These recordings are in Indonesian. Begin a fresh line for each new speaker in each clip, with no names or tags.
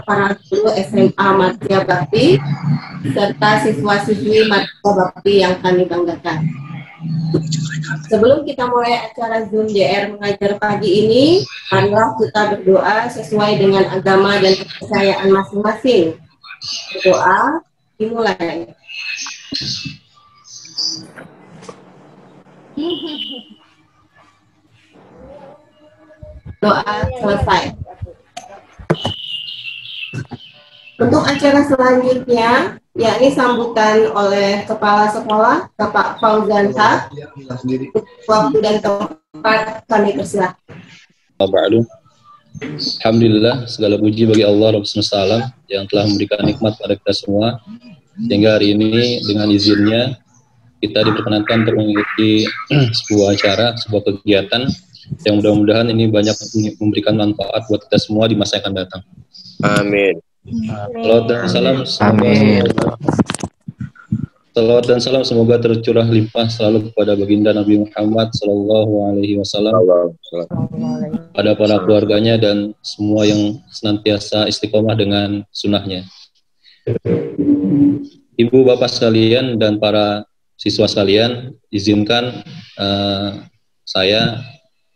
para guru SMA Martia Bakti serta siswa-siswi Martia Bakti yang kami banggakan. Sebelum kita mulai acara Zoom JR Mengajar pagi ini, marilah kita berdoa sesuai dengan agama dan kepercayaan masing-masing. Berdoa dimulai. Doa selesai. Untuk acara selanjutnya, yakni sambutan oleh Kepala Sekolah, Bapak Fauzan Haq. Waktu dan tempat kami persilahkan.
Alhamdulillah, segala puji bagi Allah Rabbus Salam yang telah memberikan nikmat pada kita semua, sehingga hari ini dengan izinnya kita diperkenankan untuk mengikuti sebuah acara, sebuah kegiatan yang mudah-mudahan ini banyak memberikan manfaat buat kita semua di masa yang akan datang.
Amin.
Salawat dan salam. Amin. Salawat dan salam semoga tercurah limpah selalu kepada baginda Nabi Muhammad Sallallahu Alaihi Wasallam, pada para keluarganya dan semua yang senantiasa istiqomah dengan sunnahnya. Ibu bapak sekalian dan para siswa sekalian, izinkan saya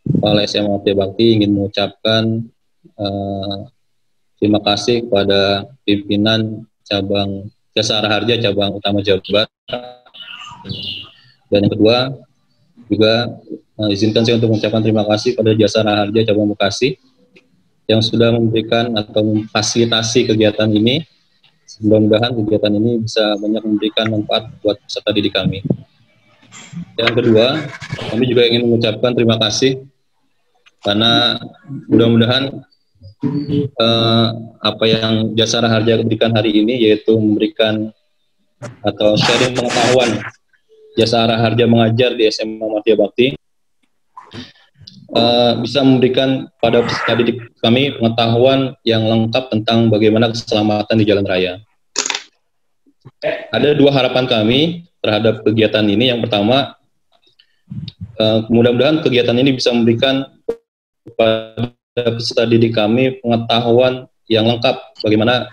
Kepala SMA Martia Bakti ingin mengucapkan terima kasih kepada pimpinan cabang Jasa Raharja cabang utama Jawa Barat. Dan yang kedua juga izinkan saya untuk mengucapkan terima kasih pada Jasa Raharja cabang Bekasi yang sudah memberikan atau memfasilitasi kegiatan ini. Mudah-mudahan kegiatan ini bisa banyak memberikan manfaat buat peserta didik kami. Yang kedua, kami juga ingin mengucapkan terima kasih karena mudah-mudahan apa yang Jasa Raharja berikan hari ini, yaitu memberikan atau sharing pengetahuan Jasa Raharja mengajar di SMA Martia Bakti, bisa memberikan pada peserta didik kami pengetahuan yang lengkap tentang bagaimana keselamatan di jalan raya. Ada dua harapan kami terhadap kegiatan ini. Yang pertama, mudah-mudahan kegiatan ini bisa memberikan kepada peserta didik kami pengetahuan yang lengkap bagaimana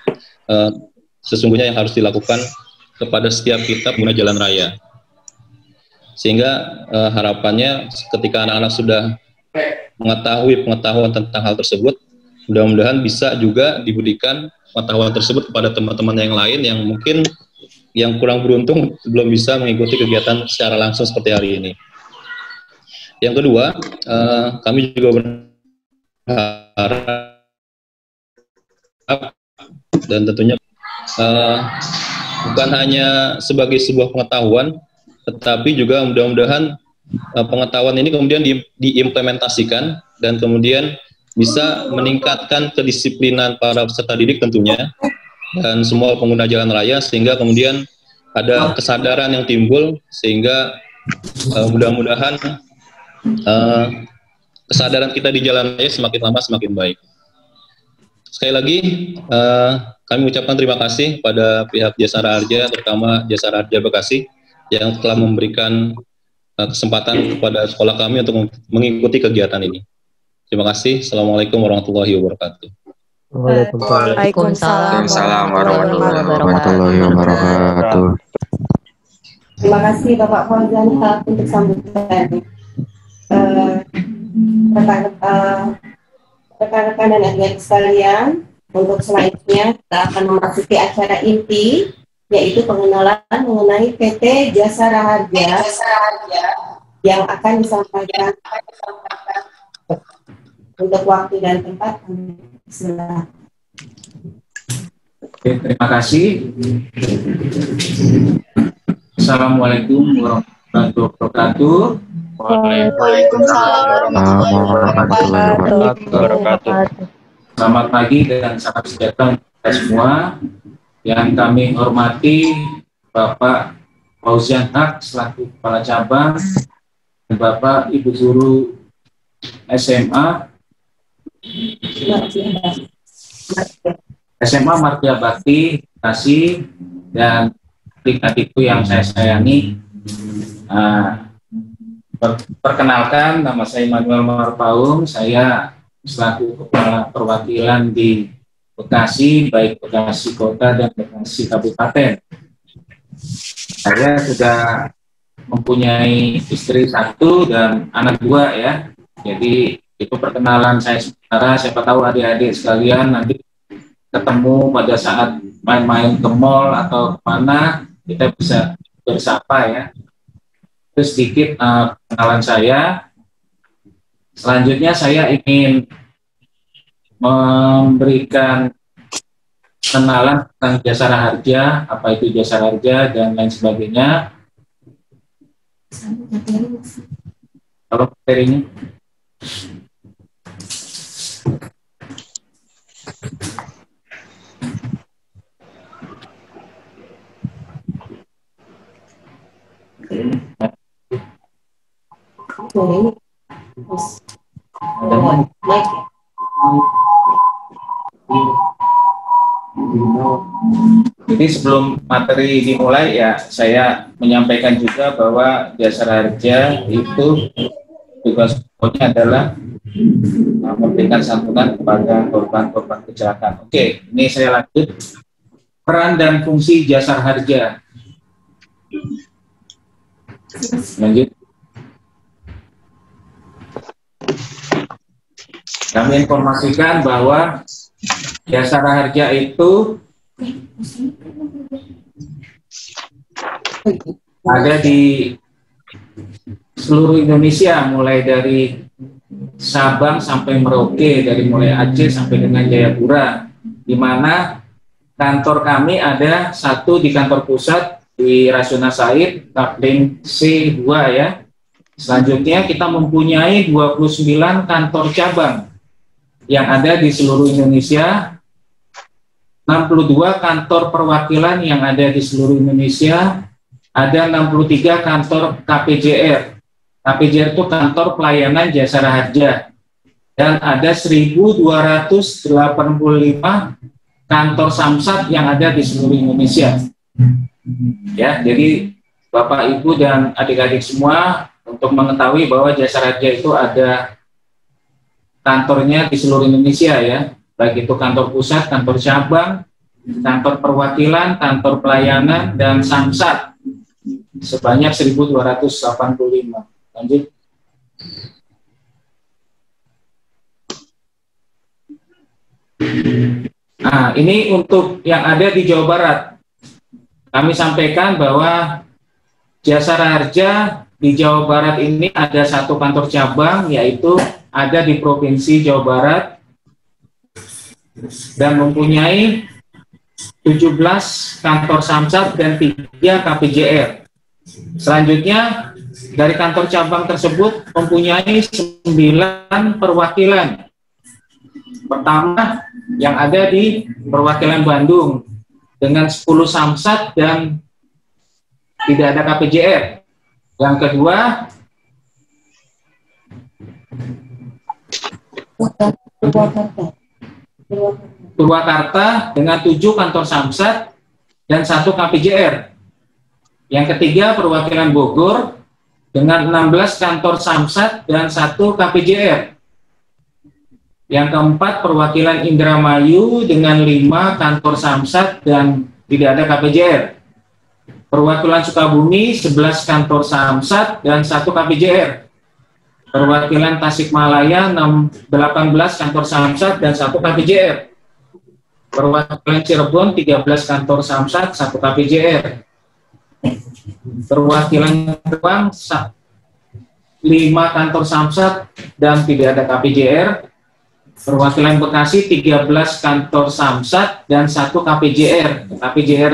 sesungguhnya yang harus dilakukan kepada setiap kita pengguna jalan raya. Sehingga harapannya ketika anak-anak sudah mengetahui pengetahuan tentang hal tersebut, mudah-mudahan bisa juga diberikan pengetahuan tersebut kepada teman-teman yang lain yang mungkin yang kurang beruntung belum bisa mengikuti kegiatan secara langsung seperti hari ini. Yang kedua, kami juga dan tentunya bukan hanya sebagai sebuah pengetahuan, tetapi juga mudah-mudahan pengetahuan ini kemudian diimplementasikan dan kemudian bisa meningkatkan kedisiplinan para peserta didik tentunya dan semua pengguna jalan raya, sehingga kemudian ada kesadaran yang timbul sehingga mudah-mudahan kesadaran kita di jalan raya semakin lama semakin baik. Sekali lagi, kami ucapkan terima kasih pada pihak Jasa Raharja, terutama Jasa Raharja Bekasi, yang telah memberikan kesempatan kepada sekolah kami untuk mengikuti kegiatan ini. Terima kasih. Assalamualaikum warahmatullahi wabarakatuh.
Waalaikumsalam
warahmatullahi wabarakatuh.
Terima kasih Bapak Fauzan Haq untuk sambutannya. Rekan-rekan dan adik-adik sekalian, untuk selanjutnya kita akan memasuki acara inti, yaitu pengenalan mengenai PT Jasa Raharja yang akan disampaikan. Untuk waktu dan tempat, silakan.
Oke, terima kasih. Assalamualaikum warahmatullahi wabarakatuh.
Waalaikumsalam warahmatullahi wabarakatuh.
Selamat pagi dan salam sejahtera untuk kita semua. Yang kami hormati Bapak Fauzan Haq selaku Kepala Cabang dan Bapak Ibu Guru SMA Martia Bakti Bekasi dan adik-adikku yang saya sayangi. Perkenalkan, nama saya Immanuel Marpaung. Saya selaku Kepala Perwakilan di Bekasi, baik Bekasi Kota dan Bekasi Kabupaten. Saya sudah mempunyai istri 1 dan anak 2 ya. Jadi itu perkenalan saya sementara. Siapa tahu adik-adik sekalian nanti ketemu pada saat main-main ke mall atau kemana, kita bisa bersapa ya. Itu sedikit perkenalan saya. Selanjutnya saya ingin memberikan kenalan tentang jasara harja, apa itu jasara harja dan lain sebagainya. Kalau materinya Jadi sebelum materi dimulai ya, saya menyampaikan juga bahwa jasara harja itu tugas pokoknya adalah memberikan santunan kepada korban-korban kecelakaan. Oke, ini saya lanjut. Peran dan fungsi jasara harja. Lanjut. Kami informasikan bahwa jasara harja itu ada di seluruh Indonesia, mulai dari Sabang sampai Merauke, dari mulai Aceh sampai dengan Jayapura, di mana kantor kami ada 1 di kantor pusat di Rasuna Said, Kapling C2 ya. Selanjutnya kita mempunyai 29 kantor cabang yang ada di seluruh Indonesia, 62 kantor perwakilan yang ada di seluruh Indonesia, ada 63 kantor KPJR. KPJR itu kantor pelayanan jasara harja, dan ada 1.285 kantor samsat yang ada di seluruh Indonesia. Ya, jadi Bapak, Ibu, dan adik-adik semua untuk mengetahui bahwa jasara harja itu ada kantornya di seluruh Indonesia ya, baik itu kantor pusat, kantor cabang, kantor perwakilan, kantor pelayanan, dan samsat sebanyak 1.285. Lanjut. Nah, ini untuk yang ada di Jawa Barat. Kami sampaikan bahwa jasara harja di Jawa Barat ini ada 1 kantor cabang, yaitu ada di Provinsi Jawa Barat dan mempunyai 17 kantor samsat dan 3 KPJR. Selanjutnya dari kantor cabang tersebut mempunyai 9 perwakilan. Pertama yang ada di perwakilan Bandung dengan 10 samsat dan tidak ada KPJR. Yang kedua Purwakarta dengan 7 kantor samsat dan 1 KPJR. Yang ketiga perwakilan Bogor dengan 16 kantor samsat dan 1 KPJR. Yang keempat perwakilan Indramayu dengan 5 kantor samsat dan tidak ada KPJR. Perwakilan Sukabumi 11 kantor samsat dan 1 KPJR. Perwakilan Tasikmalaya 18 kantor samsat dan 1 KPJR. Perwakilan Cirebon 13 kantor samsat, 1 KPJR. Perwakilan Rembang 5 kantor samsat dan tidak ada KPJR. Perwakilan Bekasi 13 kantor samsat dan 1 KPJR. KPJR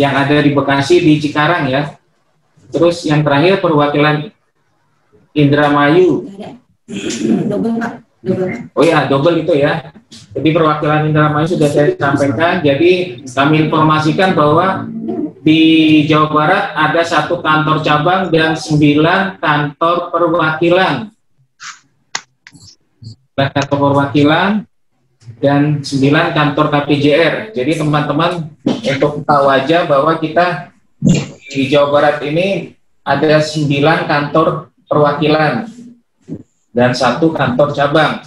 yang ada di Bekasi di Cikarang ya. Terus yang terakhir perwakilan Indramayu. Oh ya, double itu ya. Jadi perwakilan Indramayu sudah saya sampaikan. Jadi kami informasikan bahwa di Jawa Barat ada 1 kantor cabang dan 9 kantor perwakilan. Kantor perwakilan dan 9 kantor KPJR. Jadi teman-teman untuk tahu aja bahwa kita di Jawa Barat ini ada 9 kantor perwakilan dan 1 kantor cabang.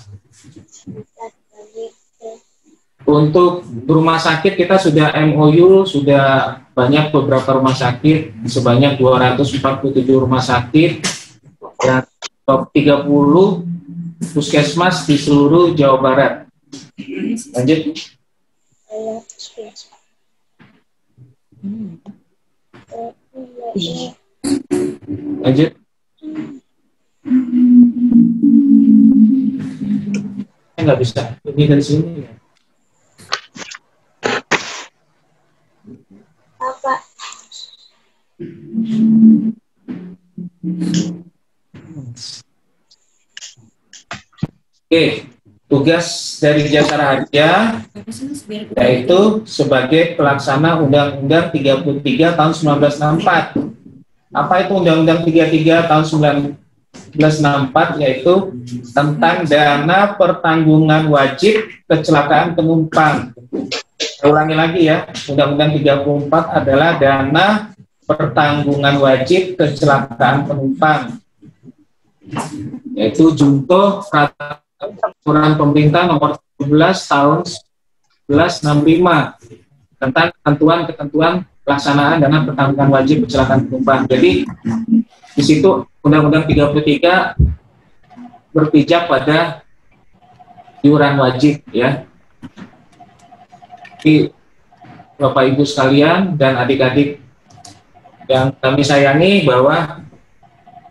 Untuk rumah sakit kita sudah MOU, sudah banyak beberapa rumah sakit, sebanyak 247 rumah sakit dan top 30 puskesmas di seluruh Jawa Barat. Lanjut. Lanjut. Nggak bisa ini dari sini ya.
Apa?
Oke, tugas dari Jasara Harja yaitu sebagai pelaksana Undang-Undang 33 tahun 1964. Apa itu Undang-Undang 33 tahun 1964? Yaitu tentang dana pertanggungan wajib kecelakaan penumpang. Saya ulangi lagi ya, Undang-Undang 34 adalah dana pertanggungan wajib kecelakaan penumpang, yaitu junto peraturan pemerintah nomor 17 tahun 1965 tentang ketentuan pelaksanaan dana pertanggungan wajib kecelakaan penumpang. Jadi di situ Undang-Undang 33 berpijak pada iuran wajib ya. Jadi Bapak Ibu sekalian dan adik-adik yang kami sayangi, bahwa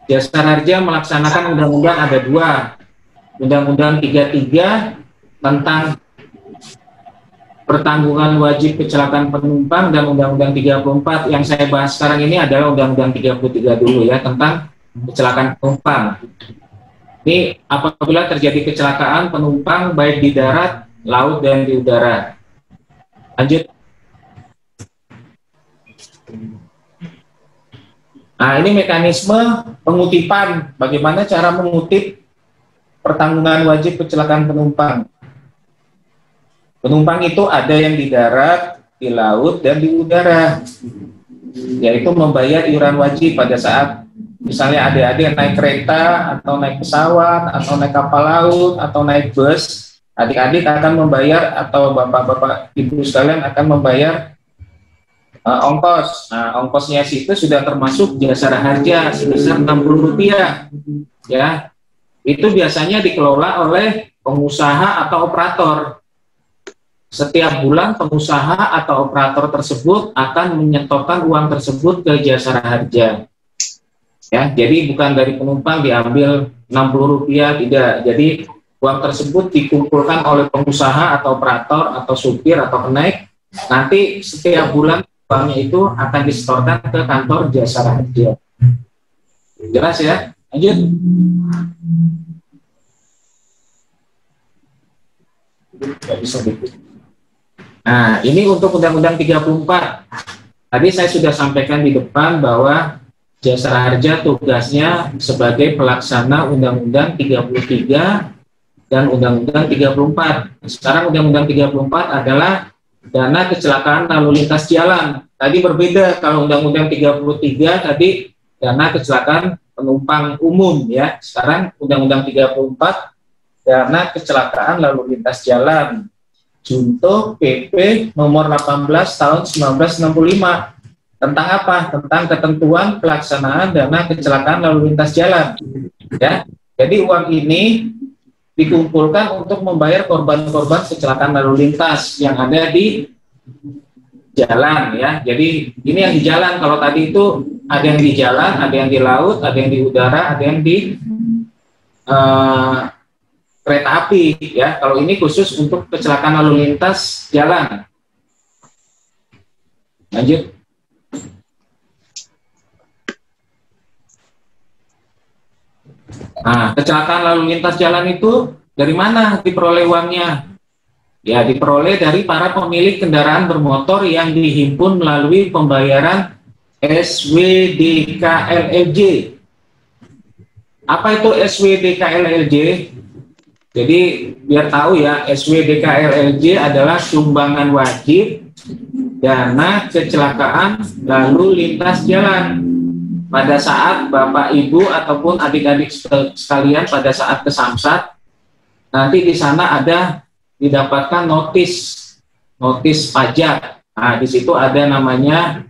Jasara Harja melaksanakan undang-undang ada dua, Undang-Undang 33 tentang pertanggungan wajib kecelakaan penumpang dan Undang-Undang 34. Yang saya bahas sekarang ini adalah Undang-Undang 33 dulu ya, tentang kecelakaan penumpang. Ini apabila terjadi kecelakaan penumpang baik di darat, laut, dan di udara. Lanjut. Nah, ini mekanisme pengutipan. Bagaimana cara mengutip pertanggungan wajib kecelakaan penumpang. Penumpang itu ada yang di darat, di laut, dan di udara. Yaitu membayar iuran wajib pada saat misalnya adik-adik naik kereta, atau naik pesawat, atau naik kapal laut, atau naik bus. Adik-adik akan membayar, atau bapak-bapak ibu sekalian akan membayar ongkos. Nah, ongkosnya itu sudah termasuk Jasara Harja sebesar Rp60 ya. Itu biasanya dikelola oleh pengusaha atau operator. Setiap bulan pengusaha atau operator tersebut akan menyetorkan uang tersebut ke Jasara Harja. Ya, jadi bukan dari penumpang diambil Rp60, tidak. Jadi uang tersebut dikumpulkan oleh pengusaha atau operator atau supir atau kenaik. Nanti setiap bulan uangnya itu akan disetorkan ke kantor Jasara Harja. Jelas ya? Lanjut. Nah, ini untuk Undang-Undang 34. Tadi saya sudah sampaikan di depan bahwa Jasara Harja tugasnya sebagai pelaksana Undang-Undang 33 dan Undang-Undang 34. Sekarang Undang-Undang 34 adalah dana kecelakaan lalu lintas jalan. Tadi berbeda, kalau Undang-Undang 33 tadi dana kecelakaan penumpang umum ya. Sekarang Undang-Undang 34 dana kecelakaan lalu lintas jalan. Junto PP nomor 18 tahun 1965. Tentang apa? Tentang ketentuan pelaksanaan dana kecelakaan lalu lintas jalan. Ya. Jadi uang ini dikumpulkan untuk membayar korban-korban kecelakaan lalu lintas yang ada di jalan ya. Jadi ini yang di jalan. Kalau tadi itu ada yang di jalan, ada yang di laut, ada yang di udara, ada yang di kereta api ya. Kalau ini khusus untuk kecelakaan lalu lintas jalan. Lanjut. Nah, kecelakaan lalu lintas jalan itu dari mana diperoleh uangnya? Ya, diperoleh dari para pemilik kendaraan bermotor yang dihimpun melalui pembayaran SWDKLLJ. Apa itu SWDKLLJ? Jadi, biar tahu ya, SWDKLLJ adalah sumbangan wajib dana kecelakaan lalu lintas jalan. Pada saat Bapak Ibu ataupun adik-adik sekalian pada saat ke Samsat, nanti di sana ada didapatkan notis notis pajak. Nah, di situ ada namanya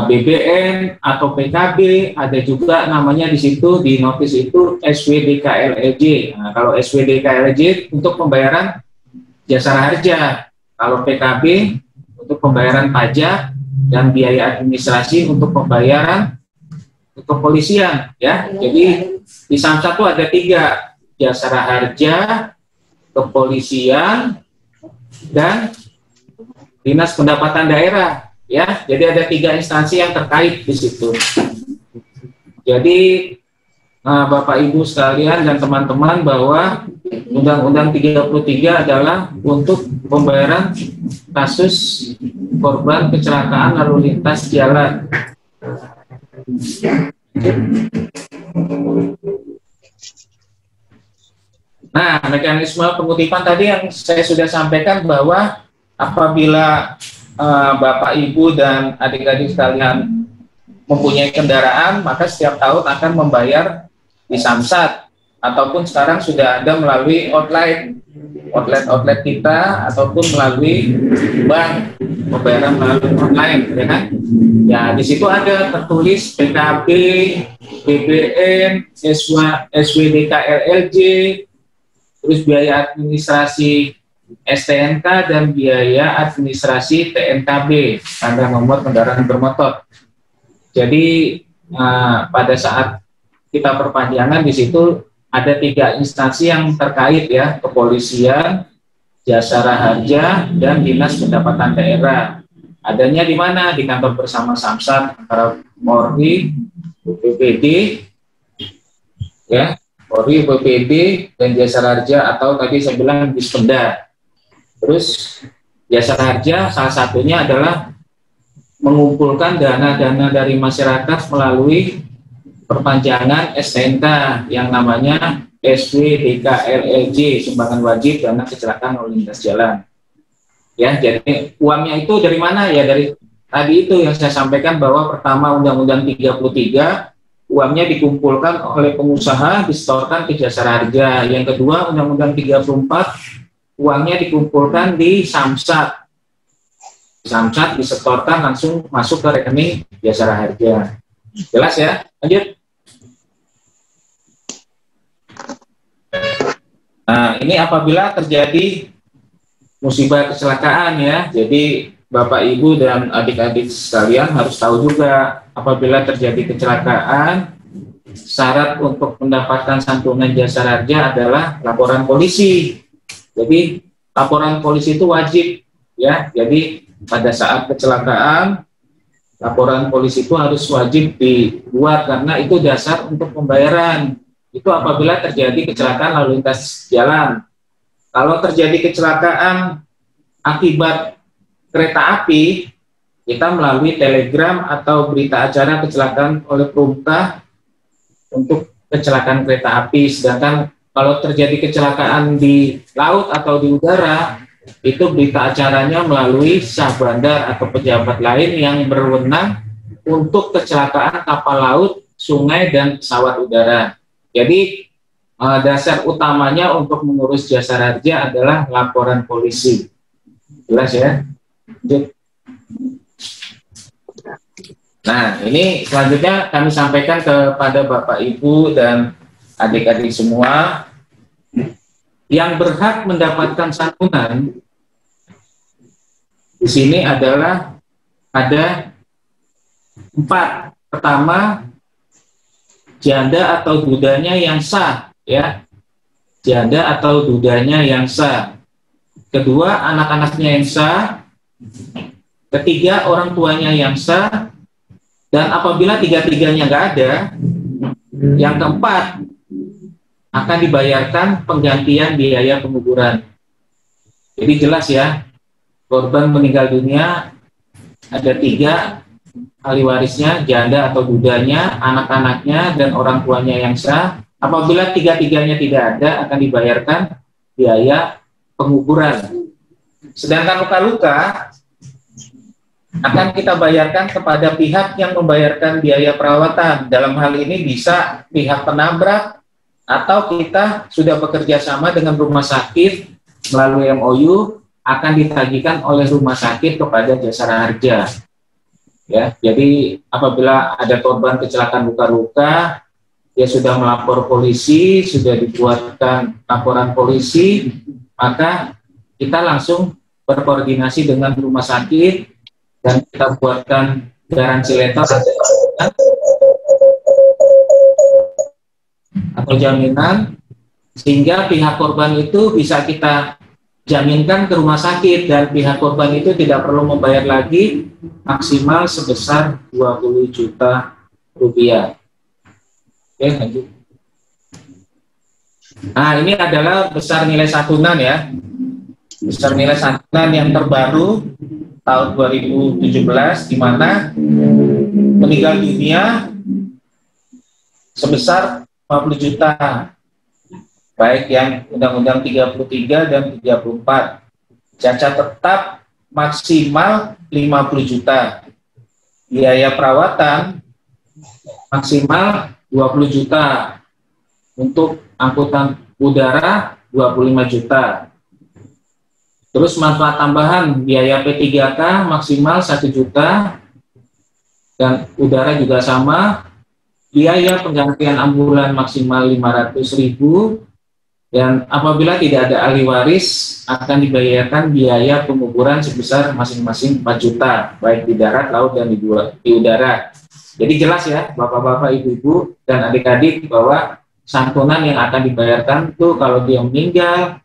BBN atau PKB, ada juga namanya di situ di notis itu SWDKLLJ. Nah, kalau SWDKLLJ untuk pembayaran jasara harja, kalau PKB untuk pembayaran pajak dan biaya administrasi untuk pembayaran kepolisian, ya. Jadi di Samsat itu ada 3, jasara harja, kepolisian, dan dinas pendapatan daerah, ya. Jadi ada 3 instansi yang terkait di situ. Jadi Bapak Ibu sekalian dan teman-teman, bahwa Undang-Undang 33 adalah untuk pembayaran kasus korban kecelakaan lalu lintas jalan. Nah, mekanisme pengutipan tadi yang saya sudah sampaikan, bahwa apabila Bapak, Ibu, dan adik-adik sekalian mempunyai kendaraan, maka setiap tahun akan membayar di Samsat, ataupun sekarang sudah ada melalui outlet kita, ataupun melalui bank, pembayaran melalui online, ya kan? Ya, di situ ada tertulis PKB, BBN, SWDKLLJ, terus biaya administrasi STNK dan biaya administrasi TNKB, tanda nomor kendaraan bermotor. Jadi pada saat kita perpanjangan, di situ ada 3 instansi yang terkait, ya, kepolisian, jasara harja, dan dinas pendapatan daerah. Adanya di mana? Di kantor bersama Samsat antara Polri, BPD, ya, Polri, BPD, dan jasara harja, atau tadi saya bilang Dispenda. Terus jasara harja salah satunya adalah mengumpulkan dana-dana dari masyarakat melalui perpanjangan STNK yang namanya SWDKLLJ, sumbangan wajib dana kecelakaan lalu lintas jalan. Ya, jadi uangnya itu dari mana? Ya, dari tadi itu yang saya sampaikan, bahwa pertama Undang-Undang 33 uangnya dikumpulkan oleh pengusaha, disetorkan ke jasara harja. Yang kedua, Undang-Undang 34 uangnya dikumpulkan di Samsat. Samsat disetorkan langsung masuk ke rekening jasara harja. Jelas, ya? Lanjut. Nah, ini apabila terjadi musibah kecelakaan, ya. Jadi Bapak, Ibu, dan adik-adik sekalian harus tahu juga, apabila terjadi kecelakaan, syarat untuk mendapatkan santunan jasara harja adalah laporan polisi. Jadi laporan polisi itu wajib, ya. Jadi pada saat kecelakaan, laporan polisi itu harus wajib dibuat, karena itu dasar untuk pembayaran. Itu apabila terjadi kecelakaan lalu lintas jalan. Kalau terjadi kecelakaan akibat kereta api, kita melalui telegram atau berita acara kecelakaan oleh perumka untuk kecelakaan kereta api. Sedangkan kalau terjadi kecelakaan di laut atau di udara, itu berita acaranya melalui sah bandar atau pejabat lain yang berwenang untuk kecelakaan kapal laut, sungai, dan pesawat udara. Jadi dasar utamanya untuk mengurus jasara harja adalah laporan polisi. Jelas, ya? Nah, ini selanjutnya kami sampaikan kepada Bapak, Ibu, dan adik-adik semua yang berhak mendapatkan santunan. Di sini adalah ada 4. Pertama, janda atau dudanya yang sah, ya. Janda atau dudanya yang sah. Kedua, anak-anaknya yang sah. Ketiga, orang tuanya yang sah. Dan apabila 3-tiganya nggak ada, yang keempat akan dibayarkan penggantian biaya penguburan. Jadi jelas, ya, korban meninggal dunia ada 3 ahli warisnya, janda atau dudanya, anak-anaknya, dan orang tuanya yang sah. Apabila 3-tiganya tidak ada, akan dibayarkan biaya penguburan. Sedangkan luka-luka akan kita bayarkan kepada pihak yang membayarkan biaya perawatan. Dalam hal ini bisa pihak penabrak, atau kita sudah bekerja sama dengan rumah sakit melalui MOU, akan ditagihkan oleh rumah sakit kepada jasara harja. Ya, jadi apabila ada korban kecelakaan luka-luka, dia sudah melapor polisi, sudah dibuatkan laporan polisi, maka kita langsung berkoordinasi dengan rumah sakit dan kita buatkan garansi letter atau jaminan, sehingga pihak korban itu bisa kita jaminkan ke rumah sakit dan pihak korban itu tidak perlu membayar lagi, maksimal sebesar 20 juta rupiah. Oke, lanjut. Nah, ini adalah besar nilai santunan ya. Besar nilai santunan yang terbaru tahun 2017, di mana meninggal dunia sebesar 50 juta, baik yang Undang-Undang 33 dan 34. Cacat tetap maksimal 50 juta. Biaya perawatan maksimal 20 juta. Untuk angkutan udara 25 juta. Terus manfaat tambahan biaya P3K maksimal 1 juta. Dan udara juga sama. Biaya penggantian ambulan maksimal 500.000. Dan apabila tidak ada ahli waris, akan dibayarkan biaya penguburan sebesar masing-masing 4 juta, baik di darat, laut, dan di udara. Jadi jelas ya, bapak-bapak, ibu-ibu, dan adik-adik, bahwa santunan yang akan dibayarkan itu kalau dia meninggal,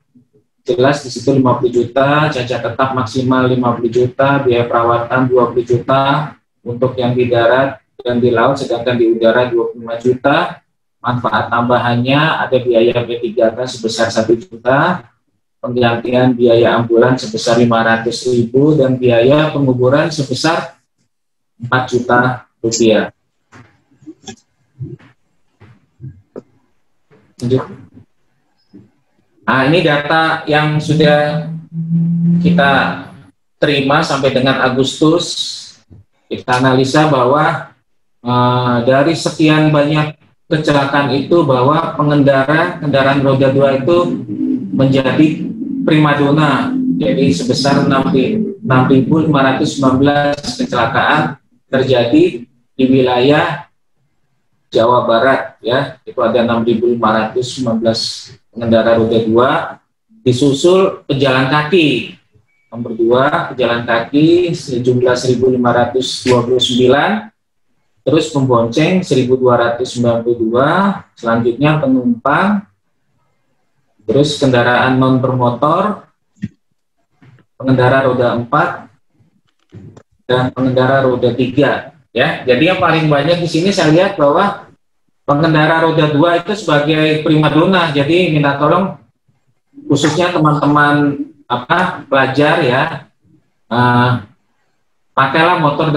jelas di situ 50 juta, cacat tetap maksimal 50 juta, biaya perawatan 20 juta, untuk yang di darat dan di laut, sedangkan di udara 25 juta. Manfaat tambahannya ada biaya P3K sebesar 1 juta, penggantian biaya ambulan sebesar 500.000, dan biaya penguburan sebesar 4 juta rupiah. Nah, ini data yang sudah kita terima sampai dengan Agustus. Kita analisa bahwa dari sekian banyak kecelakaan itu, bahwa pengendara kendaraan roda 2 itu menjadi primadona. Jadi sebesar 6.519 kecelakaan terjadi di wilayah Jawa Barat ya. Itu ada 6.519 pengendara roda 2, disusul pejalan kaki. Nomor 2 pejalan kaki sejumlah 1.529. Terus pembonceng 1.292, selanjutnya penumpang, terus kendaraan non bermotor, pengendara roda 4, dan pengendara roda 3. Ya, jadi yang paling banyak di sini saya lihat bahwa pengendara roda 2 itu sebagai primadona. Jadi minta tolong khususnya teman-teman pelajar ya, pakailah motor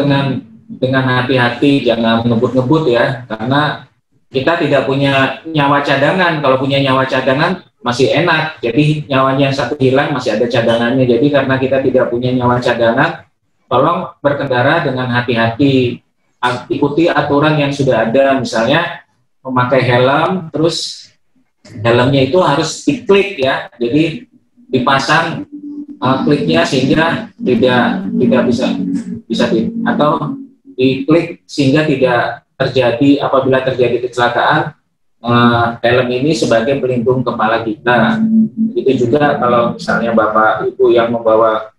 dengan hati-hati, jangan ngebut-ngebut ya, karena kita tidak punya nyawa cadangan. Kalau punya nyawa cadangan masih enak, jadi nyawanya yang satu hilang masih ada cadangannya. Jadi karena kita tidak punya nyawa cadangan, tolong berkendara dengan hati-hati, ikuti aturan yang sudah ada, misalnya memakai helm, terus helmnya itu harus diklik ya, jadi dipasang kliknya sehingga tidak bisa atau diklik sehingga tidak terjadi, apabila terjadi kecelakaan, helm ini sebagai pelindung kepala kita. Itu juga kalau misalnya bapak ibu yang membawa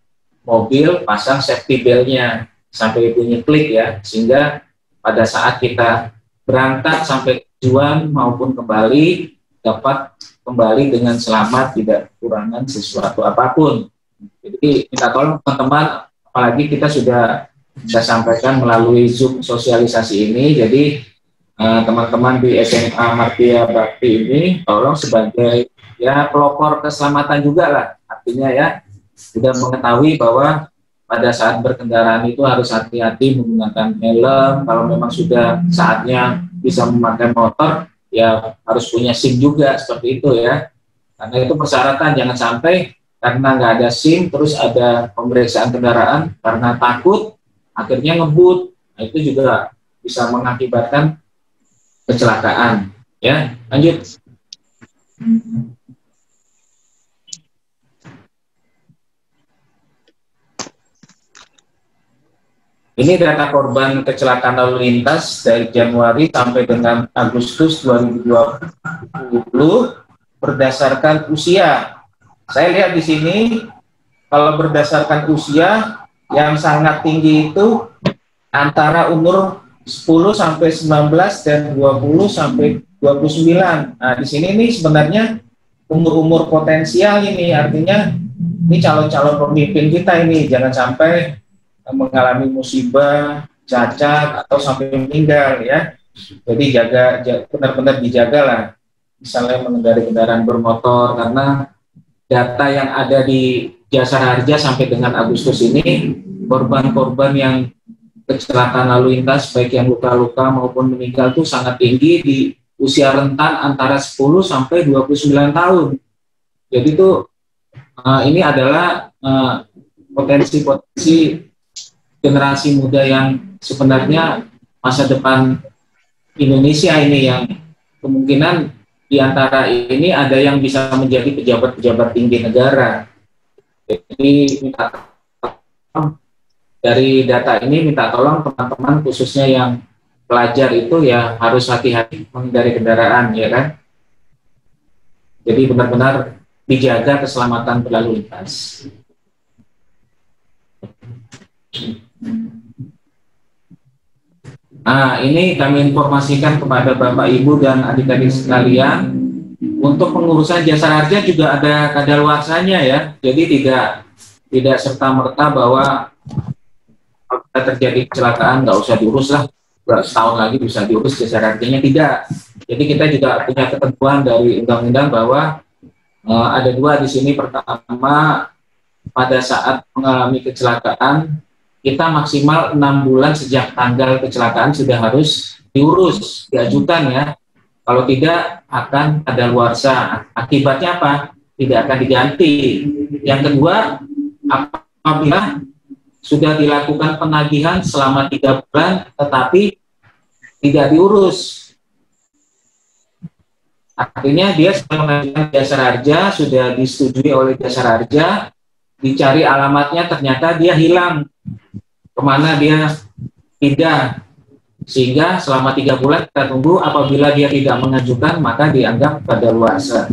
mobil, pasang safety belt-nya sampai bunyi klik ya, sehingga pada saat kita berangkat sampai tujuan maupun kembali dapat kembali dengan selamat, tidak kekurangan sesuatu apapun. Jadi minta tolong teman-teman, apalagi kita sudah saya sampaikan melalui Zoom sosialisasi ini. Jadi teman-teman di SMA Martia Bakti ini tolong sebagai ya pelopor keselamatan juga lah, artinya ya sudah mengetahui bahwa pada saat berkendaraan itu harus hati-hati menggunakan helm. Kalau memang sudah saatnya bisa memakai motor, ya harus punya SIM juga, seperti itu ya, karena itu persyaratan. Jangan sampai karena nggak ada SIM terus ada pemeriksaan kendaraan karena takut akhirnya ngebut. Nah, itu juga bisa mengakibatkan kecelakaan ya. Lanjut. Ini data korban kecelakaan lalu lintas dari Januari sampai dengan Agustus 2020 berdasarkan usia. Saya lihat di sini kalau berdasarkan usia yang sangat tinggi itu antara umur 10 sampai 19 dan 20 sampai 29. Nah, di sini nih sebenarnya umur-umur potensial ini, artinya ini calon-calon pemimpin kita ini, jangan sampai mengalami musibah, cacat, atau sampai meninggal ya. Jadi benar-benar dijagalah, misalnya mengendarai kendaraan bermotor, karena data yang ada di Jasara Harja sampai dengan Agustus ini, korban-korban yang kecelakaan lalu lintas, baik yang luka-luka maupun meninggal itu sangat tinggi di usia rentan antara 10 sampai 29 tahun. Jadi itu ini adalah potensi-potensi generasi muda yang sebenarnya masa depan Indonesia ini, yang kemungkinan di antara ini ada yang bisa menjadi pejabat-pejabat tinggi negara. Jadi dari data ini minta tolong teman-teman khususnya yang pelajar itu ya harus hati-hati mengendarai kendaraan, ya kan. Jadi benar-benar dijaga keselamatan berlalu lintas. Nah, ini kami informasikan kepada Bapak, Ibu, dan adik-adik sekalian, untuk pengurusan Jasara Harja juga ada kadaluarsanya ya. Jadi tidak serta-merta bahwa kalau terjadi kecelakaan nggak usah diurus lah, setahun lagi bisa diurus Jasara Harjanya, tidak. Jadi kita juga punya ketentuan dari undang-undang bahwa ada dua di sini. Pertama, pada saat mengalami kecelakaan, kita maksimal 6 bulan sejak tanggal kecelakaan sudah harus diurus, diajukan ya. Kalau tidak akan kadaluarsa. Akibatnya apa? Tidak akan diganti. Yang kedua, apabila sudah dilakukan penagihan selama 3 bulan tetapi tidak diurus, artinya dia sudah mengajukan Jasara Harja, sudah disetujui oleh Jasara Harja, dicari alamatnya ternyata dia hilang, kemana dia pindah, sehingga selama 3 bulan kita tunggu. Apabila dia tidak mengajukan maka dianggap kadaluarsa.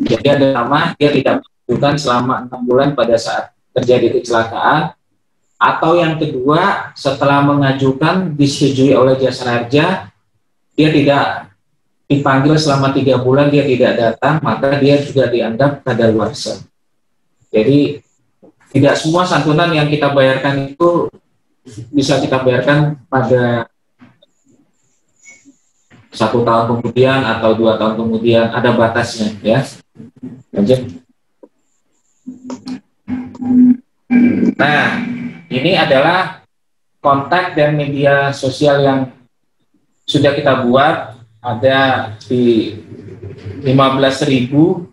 Jadi ada nama dia tidak mengajukan selama 6 bulan pada saat terjadi kecelakaan, atau yang kedua setelah mengajukan disetujui oleh Jasara Harja, dia tidak dipanggil selama 3 bulan, dia tidak datang, maka dia juga dianggap kadaluarsa. Jadi tidak semua santunan yang kita bayarkan itu bisa kita bayarkan pada 1 tahun kemudian atau 2 tahun kemudian, ada batasnya ya. Lanjut. Nah, ini adalah kontak dan media sosial yang sudah kita buat, ada di 15.020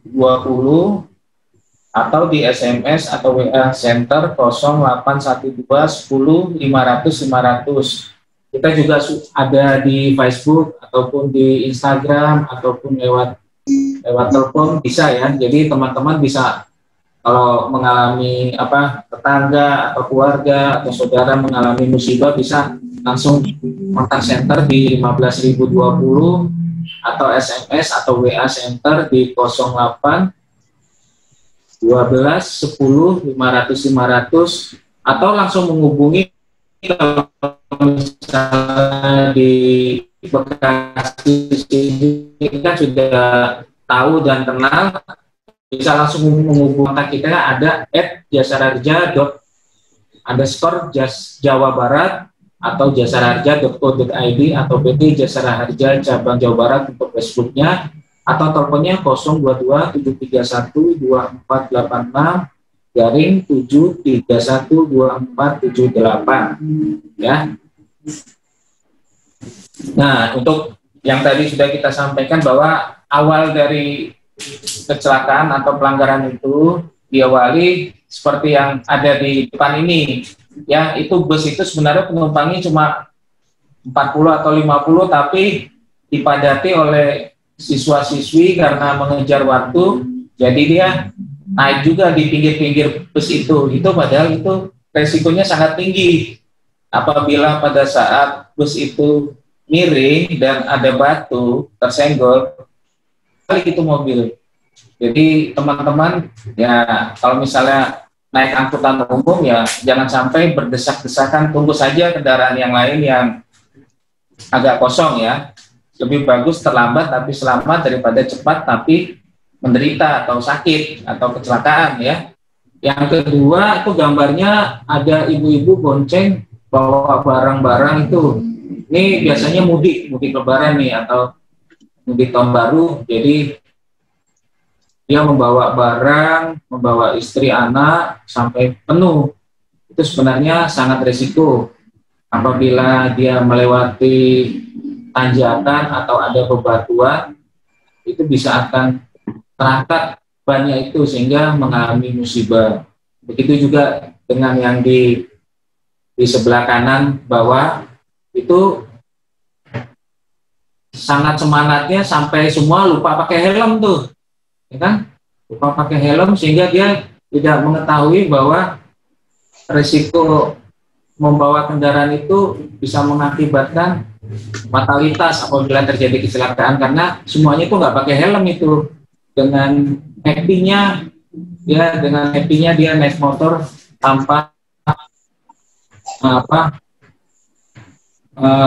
atau di SMS atau WA Center 0812 10 500 500. Kita juga ada di Facebook ataupun di Instagram ataupun lewat telepon bisa ya. Jadi teman-teman bisa, kalau mengalami tetangga atau keluarga atau saudara mengalami musibah, bisa langsung kontak center di 15.020 atau SMS atau WA Center di 08 12 10 500 500, atau langsung menghubungi kalau misalnya di Bekasi ini kan sudah tahu dan kenal, bisa langsung menghubungi kita, ada @jasaraharja_Jawa Barat atau jasaraharja.co.id atau PT Jasara Harja Cabang Jawa Barat untuk Facebooknya, atau teleponnya 022 731 2486 731 2478 ya. Nah, untuk yang tadi sudah kita sampaikan bahwa awal dari kecelakaan atau pelanggaran itu diawali seperti yang ada di depan ini ya. Itu bus itu sebenarnya penumpangnya cuma 40 atau 50, tapi dipadati oleh siswa-siswi karena mengejar waktu, jadi dia naik juga di pinggir-pinggir bus itu padahal itu resikonya sangat tinggi apabila pada saat bus itu miring dan ada batu tersenggol, kali itu mobil. Jadi teman-teman ya kalau misalnya naik angkutan umum ya jangan sampai berdesak-desakan, tunggu saja kendaraan yang lain yang agak kosong ya. Lebih bagus terlambat tapi selamat daripada cepat tapi menderita atau sakit atau kecelakaan ya. Yang kedua itu gambarnya ada ibu-ibu bonceng bawa barang-barang itu. Ini biasanya mudik lebaran nih atau mudik tahun baru. Jadi dia membawa barang, membawa istri, anak sampai penuh. Itu sebenarnya sangat risiko. Apabila dia melewati tanjakan atau ada bebatuan, itu bisa akan terangkat bannya itu sehingga mengalami musibah. Begitu juga dengan yang di sebelah kanan bawah itu sangat semangatnya sampai semua lupa pakai helm tuh. Ya kan? Lupa pakai helm sehingga dia tidak mengetahui bahwa risiko membawa kendaraan itu bisa mengakibatkan fatalitas apabila terjadi kecelakaan karena semuanya itu nggak pakai helm itu. Dengan happy-nya dia naik motor tanpa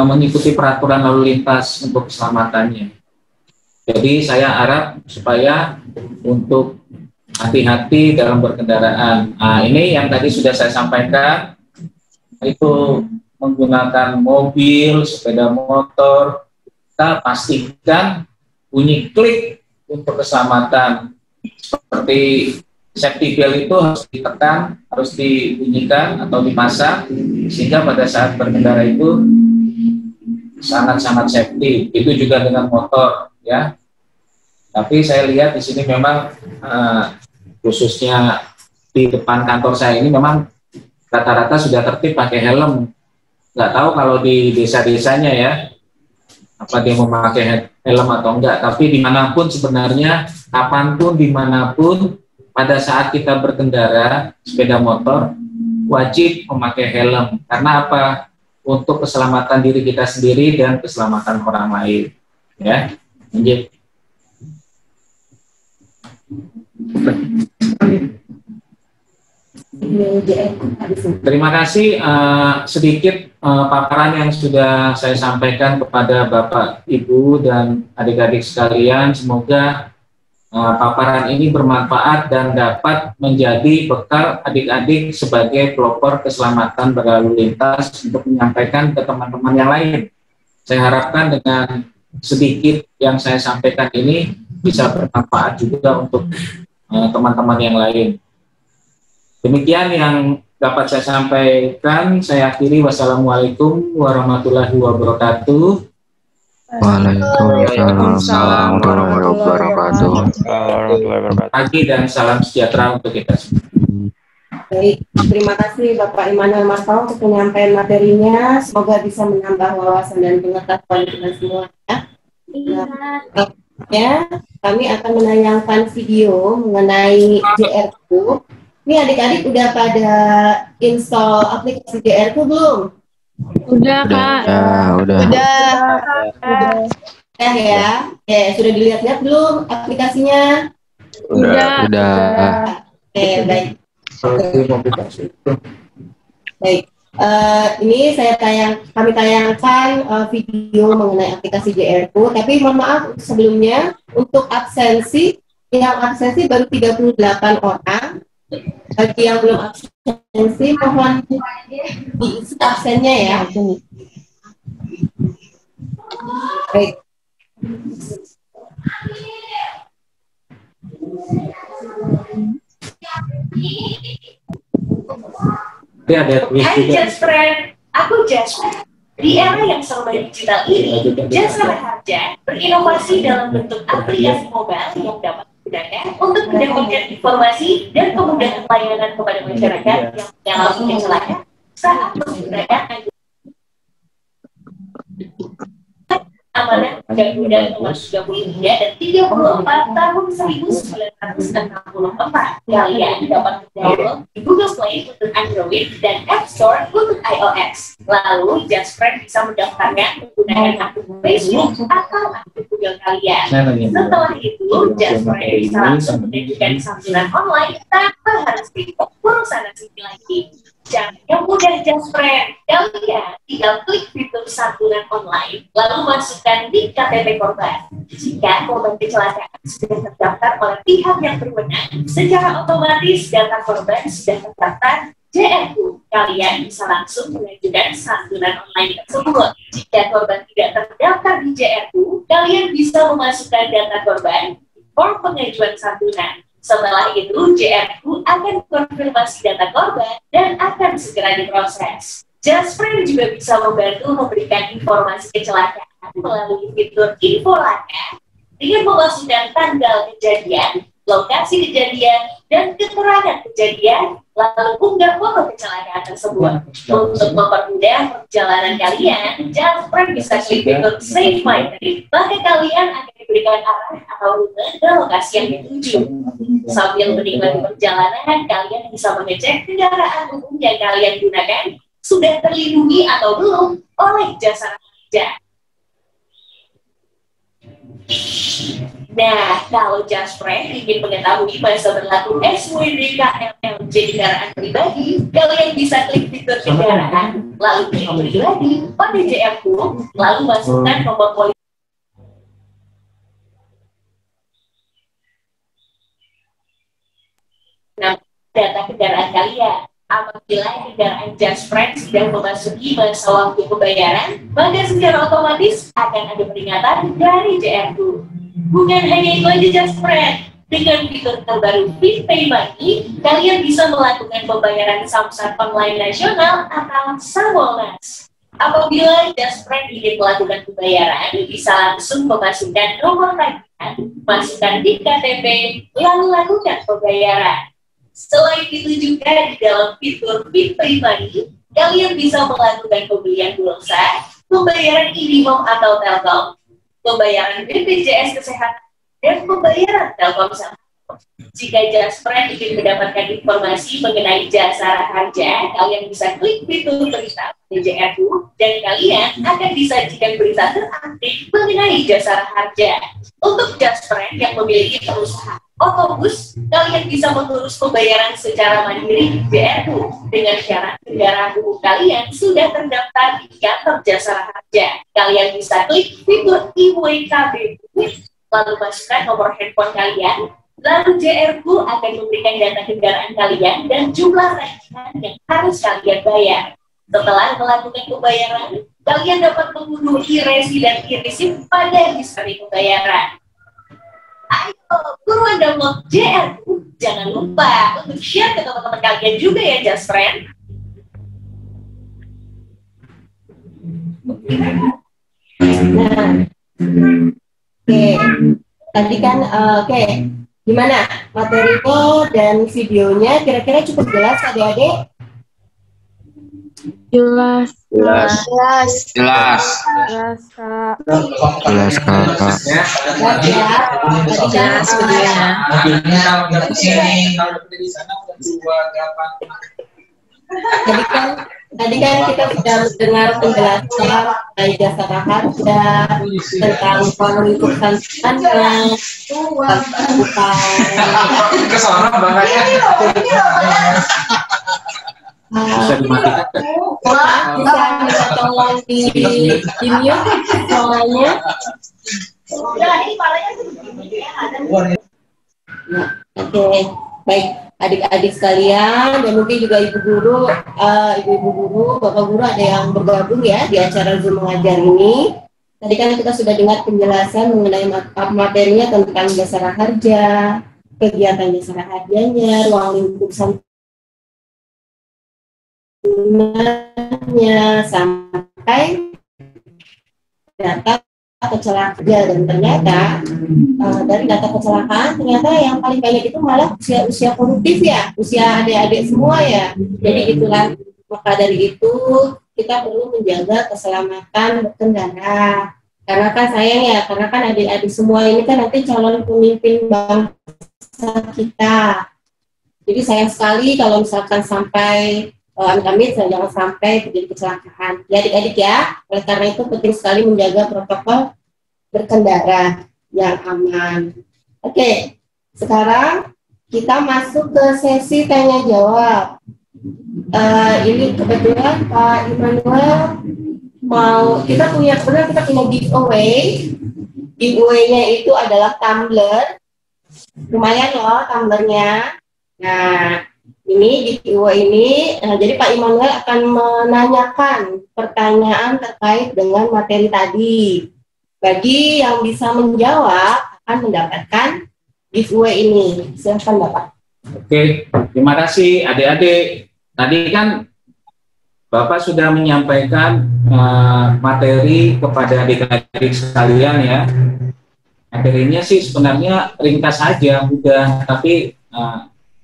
mengikuti peraturan lalu lintas untuk keselamatannya. Jadi saya harap supaya untuk hati-hati dalam berkendaraan. Nah, ini yang tadi sudah saya sampaikan, itu menggunakan mobil, sepeda motor, kita pastikan bunyi klik untuk keselamatan. Seperti safety belt itu harus ditekan, harus dibunyikan atau dipasang, sehingga pada saat berkendara itu sangat-sangat safety. Itu juga dengan motor. Ya, tapi saya lihat di sini memang khususnya di depan kantor saya ini memang rata-rata sudah tertib pakai helm. Nggak tahu kalau di desa-desanya ya, apa dia memakai helm atau enggak. Tapi dimanapun sebenarnya, kapanpun, dimanapun, pada saat kita berkendara sepeda motor wajib memakai helm. Karena apa? Untuk keselamatan diri kita sendiri dan keselamatan orang lain. Ya. Terima kasih sedikit paparan yang sudah saya sampaikan kepada Bapak, Ibu, dan adik-adik sekalian. Semoga paparan ini bermanfaat dan dapat menjadi bekal adik-adik sebagai pelopor keselamatan berlalu lintas untuk menyampaikan ke teman-teman yang lain. Saya harapkan dengan sedikit yang saya sampaikan ini bisa bermanfaat juga untuk teman-teman yang lain. Demikian yang dapat saya sampaikan. Saya akhiri. Wassalamualaikum warahmatullahi wabarakatuh.
Waalaikumsalam warahmatullahi wabarakatuh.
Pagi dan salam sejahtera untuk kita semua.
Baik, terima kasih Bapak Immanuel Marta untuk penyampaian materinya. Semoga bisa menambah wawasan dan pengetahuan kita semua. Ya, kami akan menayangkan video mengenai JR2. Ini adik-adik udah pada install aplikasi JR2 belum?
Udah, Kak.
Udah.
Ya. Sudah dilihat-lihat belum aplikasinya?
Udah.
Oke, baik. Baik. Ini kami tayangkan video mengenai aplikasi JR2, tapi mohon maaf sebelumnya untuk absensi baru 38 orang. Bagi yang belum absensi mohon diisi absennya ya. Baik.
Hai Jasfriend, aku Jasfriend. Di era yang serba digital ini, Jasa Harja berinovasi dalam bentuk aplikasi mobile yang dapat digunakan untuk mendapatkan informasi dan kemudahan pelayanan kepada masyarakat yang mengalami kecelakaan saat menggunakan Amanah Undang-Undang Nomor 33 dan 34 Tahun 1964. Kalian dapat download di Google Play untuk Android dan App Store untuk iOS. Lalu JustFriend bisa mendaftarkan menggunakan akun Facebook atau akun Google kalian. Setelah itu JustFriend bisa langsung menunjukkan santunan online tanpa harus ikut urusan sipil lagi. Yang mudah JustFriend, kalian tinggal klik fitur santunan online, lalu masukkan link KTP korban. Jika korban kecelakaan sudah terdaftar oleh pihak yang berwenang, secara otomatis data korban sudah terdaftar JRU. Kalian bisa langsung mengajukan santunan online tersebut. Jika korban tidak terdaftar di JRU, kalian bisa memasukkan data korban di form pengajuan santunan. Setelah itu, JRU akan konfirmasi data korban dan akan segera diproses. JustFriend juga bisa membantu memberikan informasi kecelakaan melalui fitur Info Laka dengan memasukkan tanggal kejadian, lokasi kejadian, dan keterangan kejadian, lalu unggah foto kecelakaan tersebut. Untuk mempermudah perjalanan kalian, JustFriend bisa klik fitur Save My Trip, maka kalian akan diberikan arah atau rute ke lokasi yang dituju. Sambil menikmati perjalanan, kalian bisa mengecek kendaraan umum yang kalian gunakan sudah terlindungi atau belum oleh jasa marga. Nah, kalau JustFriend ingin mengetahui masa berlaku SWD KLLJ kendaraan pribadi, kalian bisa klik fitur kendaraan, lalu klik pribadi pada JRU, lalu masukkan nomor polisi. Nah, data kendaraan kalian. Apabila kendaraan JustFriend sudah memasuki masa waktu pembayaran, maka secara otomatis akan ada peringatan dari JRU. Bukan hanya itu aja JustFriend, dengan fitur terbaru FitPay Money, kalian bisa melakukan pembayaran Samsat online nasional atau Samolnas. Apabila JustFriend ingin melakukan pembayaran, bisa langsung memasukkan nomor tagihan, masukkan di KTP, lalu lakukan pembayaran. Selain itu juga di dalam fitur FitPay Money, kalian bisa melakukan pembelian pulsa, pembayaran minimum atau Telkom, pembayaran BPJS Kesehatan, dan pembayaran Telkomsel. Jika JustFriend ingin mendapatkan informasi mengenai jasa harja, kalian bisa klik fitur berita JRU dan kalian akan disajikan berita terupdate mengenai jasa harja. Untuk JustFriend yang memiliki perusahaan otobus, kalian bisa mengurus pembayaran secara mandiri di JRU dengan syarat kendaraan umum kalian sudah terdaftar di kantor jasa harja. Kalian bisa klik fitur IWKB, lalu masukkan nomor handphone kalian, lalu JRU akan memberikan data kendaraan kalian dan jumlah tagihan yang harus kalian bayar. Setelah melakukan pembayaran, kalian dapat mengunduh e-resi dan e-receipt pada history pembayaran. Ayo, buruan download JRU. Jangan lupa untuk share ke teman-teman kalian juga ya, JustFriend.
Nah, oke. Tadi kan, gimana materinya dan videonya? Kira-kira cukup jelas, adik-adik?
Jelas.
Jelas.
Jelas, Kak.
Jelas, Kak.
Tadi kan kita sudah mendengar penjelasan dari jasa harja tentang lingkup santunan,
Bisa dimatikan.
Bisa tolong di mute soalnya. Oke, baik adik-adik sekalian dan mungkin juga ibu guru, bapak guru ada yang bergabung ya di acara Zoom mengajar ini. Tadi kan kita sudah dengar penjelasan mengenai materinya tentang jasa harja, kegiatan jasa harjanya, ruang lingkup santunannya, sampai data kecelakaan. Dan ternyata dari data kecelakaan ternyata yang paling banyak itu malah usia produktif ya, usia adik-adik semua ya. Jadi itulah, maka dari itu kita perlu menjaga keselamatan berkendara. Karena kan sayang ya, karena kan adik-adik semua ini kan nanti calon pemimpin bangsa kita. Jadi sayang sekali kalau misalkan sampai amit-amit jangan sampai terjadi kecelakaan. Ya adik-adik ya, oleh karena itu penting sekali menjaga protokol berkendara yang aman. Oke, sekarang kita masuk ke sesi tanya jawab. Ini kebetulan Pak Immanuel kita punya giveaway. Giveaway-nya itu adalah tumbler. Lumayan loh tumblernya. Nah, ini giveaway ini, jadi Pak Immanuel akan menanyakan pertanyaan terkait dengan materi tadi. Bagi yang bisa menjawab akan mendapatkan giveaway ini. Silahkan Bapak.
Oke, terima kasih adik-adik. Tadi kan Bapak sudah menyampaikan materi kepada adik-adik sekalian ya. Materinya sih sebenarnya ringkas saja, mudah, tapi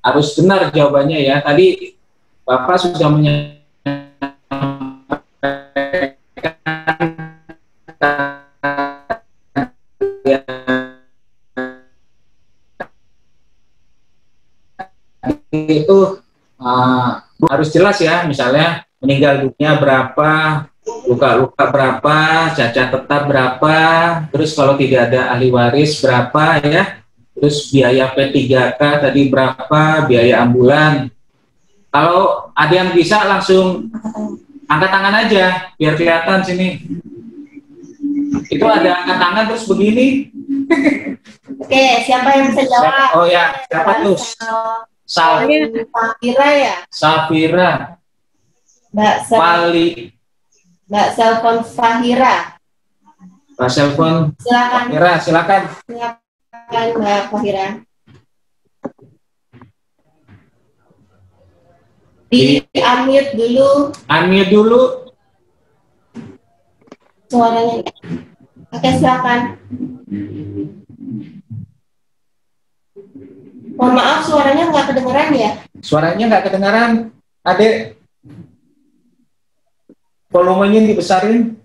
harus benar jawabannya ya. Tadi Bapak sudah menyampaikan itu harus jelas ya, misalnya meninggal dunia berapa, luka-luka berapa, cacat tetap berapa, terus kalau tidak ada ahli waris berapa ya, terus biaya P3K tadi berapa, biaya ambulan. Kalau ada yang bisa langsung angkat tangan aja biar kelihatan sini. Itu ada angkat tangan terus begini.
Oke, siapa yang bisa jawab?
Oh ya, siapa tuh?
Safira ya?
Safira.
Mbak Selfon Fahira.
Mbak Selfon Fahira, silakan.
Silakan Mbak Fahira. Di-unmute dulu.
Unmute dulu.
Suaranya. Oke, silakan. Mohon maaf, suaranya nggak kedengeran ya? Suaranya
nggak kedengeran, Adek. Volumenya dibesarin.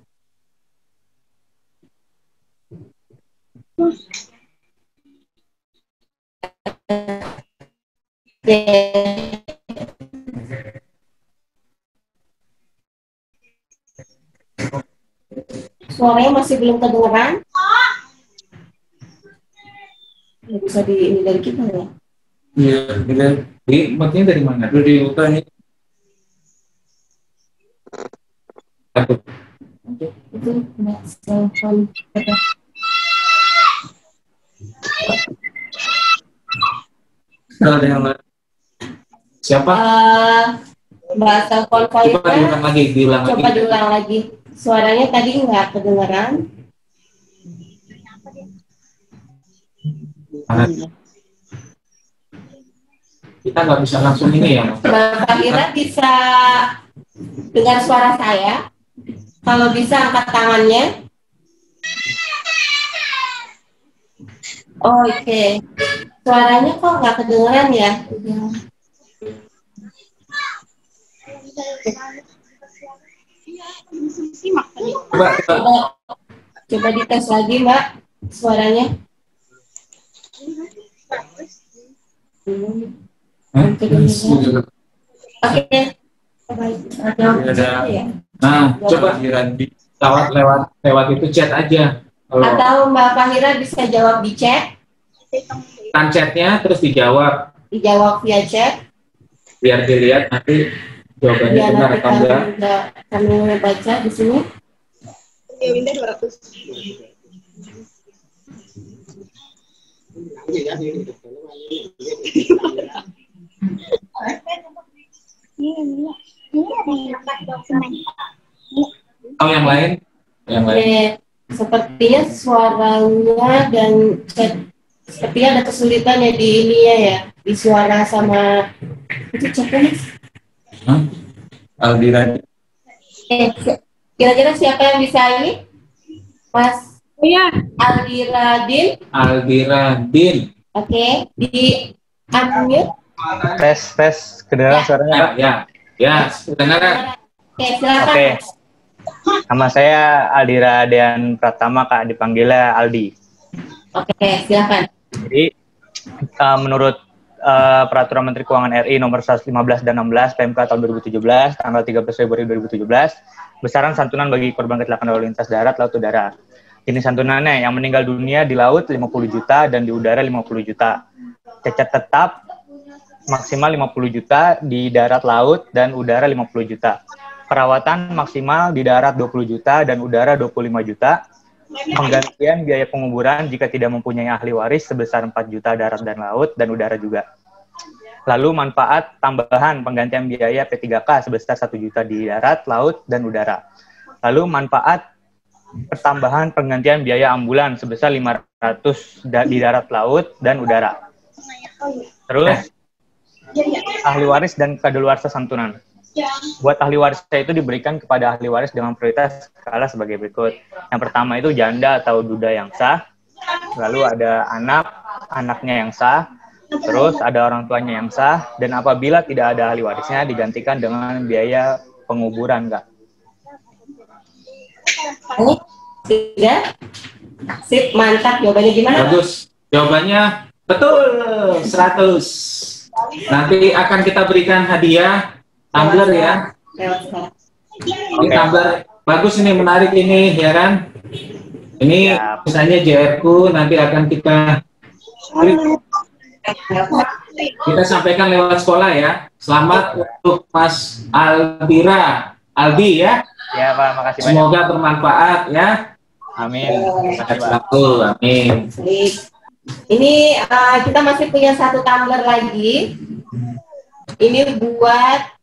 Suaranya masih belum kedengeran? Ya, bisa ini dari kita ya?
Iya, maksudnya dari mana? Dari hutan ini.
Itu Mbak Selfon.
Ada yang siapa?
Mbak Selfon Fahira.
Coba
diulang lagi. Suaranya tadi nggak kedengeran.
Kita nggak bisa langsung ini ya.
Mbak Fahira bisa dengar suara saya? Kalau bisa angkat tangannya. Oh, oke. Suaranya kok nggak kedengeran ya? Coba dites lagi Mbak suaranya. Oke.
Nah, coba lewat itu chat aja.
Atau Mbak Fahira bisa jawab di chat.
Kan chatnya terus dijawab.
Dijawab via chat.
Biar dilihat nanti jawabannya benar atau enggak.
Kami baca di sini.
Ya, Winda 200.
Oh, yang lain?
Oke. Sepertinya suaranya dan chat sepertinya ada kesulitan ya di ini ya, di suara sama itu chatnya.
Aldira.
Kira-kira siapa yang bisa ini? Mas? Iya.
Aldira Din.
Oke, di unmute.
Tes kedengaran suaranya.
Ya, kedengaran.
Oke, silakan.
Oke.
Nama saya Aldira Dean Pratama, Kak, dipanggilnya Aldi.
Oke, silakan.
Jadi menurut Peraturan Menteri Keuangan RI nomor 115 dan 16 PMK tahun 2017 tanggal 13 Februari 2017, besaran santunan bagi korban kecelakaan lalu lintas darat, laut, udara. Jenis santunannya yang meninggal dunia di laut 50 juta dan di udara 50 juta. Cacat tetap maksimal 50 juta di darat, laut, dan udara 50 juta. Perawatan maksimal di darat 20 juta dan udara 25 juta. Penggantian biaya penguburan jika tidak mempunyai ahli waris sebesar 4 juta darat dan laut dan udara juga. Lalu manfaat tambahan penggantian biaya P3K sebesar 1 juta di darat, laut, dan udara. Lalu manfaat pertambahan penggantian biaya ambulan sebesar 500 di darat, laut, dan udara. Terus ahli waris dan kadaluarsa santunan. Buat ahli warisnya itu diberikan kepada ahli waris dengan prioritas skala sebagai berikut. Yang pertama itu janda atau duda yang sah, lalu ada anaknya yang sah, terus ada orang tuanya yang sah, dan apabila tidak ada ahli warisnya digantikan dengan biaya penguburan, Kak.
Sudah? Sip, mantap. Jawabannya gimana?
Bagus. Jawabannya betul, 100. Nanti akan kita berikan hadiah tumbler ya. Ini tumbler bagus, ini menarik ini ya kan. Ini misalnya JR-ku nanti akan kita sampaikan lewat sekolah ya. Selamat untuk Mas Aldi ya.
Ya Pak, makasih banyak.
Semoga bermanfaat ya.
Amin.
Amin.
Ini kita masih punya satu tumbler lagi. Ini buat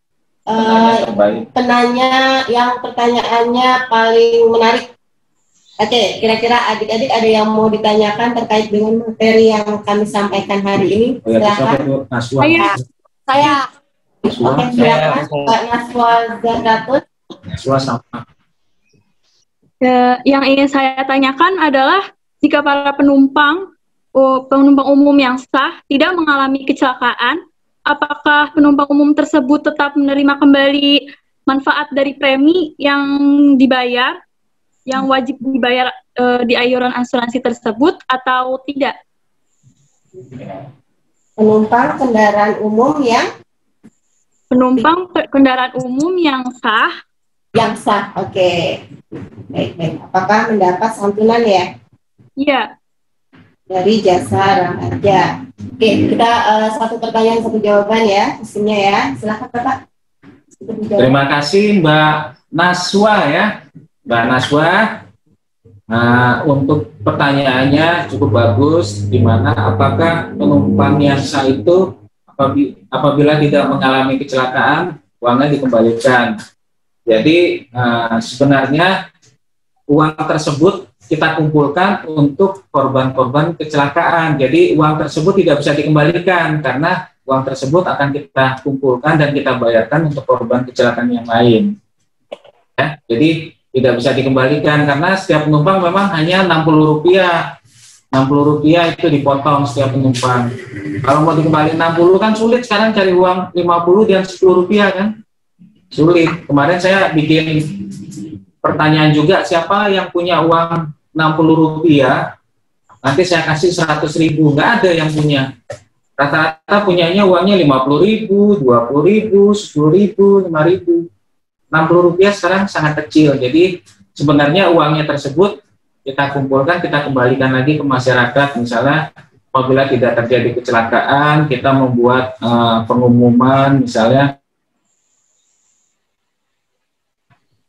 penanya yang pertanyaannya paling menarik. Oke, kira-kira adik-adik ada yang mau ditanyakan terkait dengan materi yang kami sampaikan hari ini? Silakan. Saya. Oke, silakan Mbak Naswa Zahratun.
Naswa sama.
Yang ingin saya tanyakan adalah jika para penumpang umum yang sah tidak mengalami kecelakaan, apakah penumpang umum tersebut tetap menerima kembali manfaat dari premi yang dibayar, yang wajib dibayar di iuran asuransi tersebut atau tidak?
Penumpang kendaraan umum yang
sah.
Yang sah, oke. Baik. Apakah mendapat santunan ya?
Iya.
Dari jasa raharja. Oke, kita satu pertanyaan satu jawaban ya, sistemnya ya. Silakan Bapak.
Terima kasih Mbak Naswa ya. Mbak Naswa, untuk pertanyaannya cukup bagus, di mana apakah penumpang yang sah itu apabila tidak mengalami kecelakaan, uangnya dikembalikan. Jadi sebenarnya uang tersebut kita kumpulkan untuk korban-korban kecelakaan. Jadi uang tersebut tidak bisa dikembalikan karena uang tersebut akan kita kumpulkan dan kita bayarkan untuk korban kecelakaan yang lain. Ya, jadi tidak bisa dikembalikan karena setiap penumpang memang hanya Rp60. Rp60 itu dipotong setiap penumpang. Kalau mau dikembalikan 60 kan sulit, sekarang cari uang 50 dan Rp10 kan? Sulit. Kemarin saya bikin pertanyaan juga, siapa yang punya uang Rp60, nanti saya kasih 100.000. Nggak ada yang punya. Rata-rata punyanya uangnya 50.000, 20.000, 10.000, 5.000. Rp60 sekarang sangat kecil. Jadi sebenarnya uangnya tersebut kita kumpulkan, kita kembalikan lagi ke masyarakat. Misalnya apabila tidak terjadi kecelakaan, kita membuat pengumuman misalnya.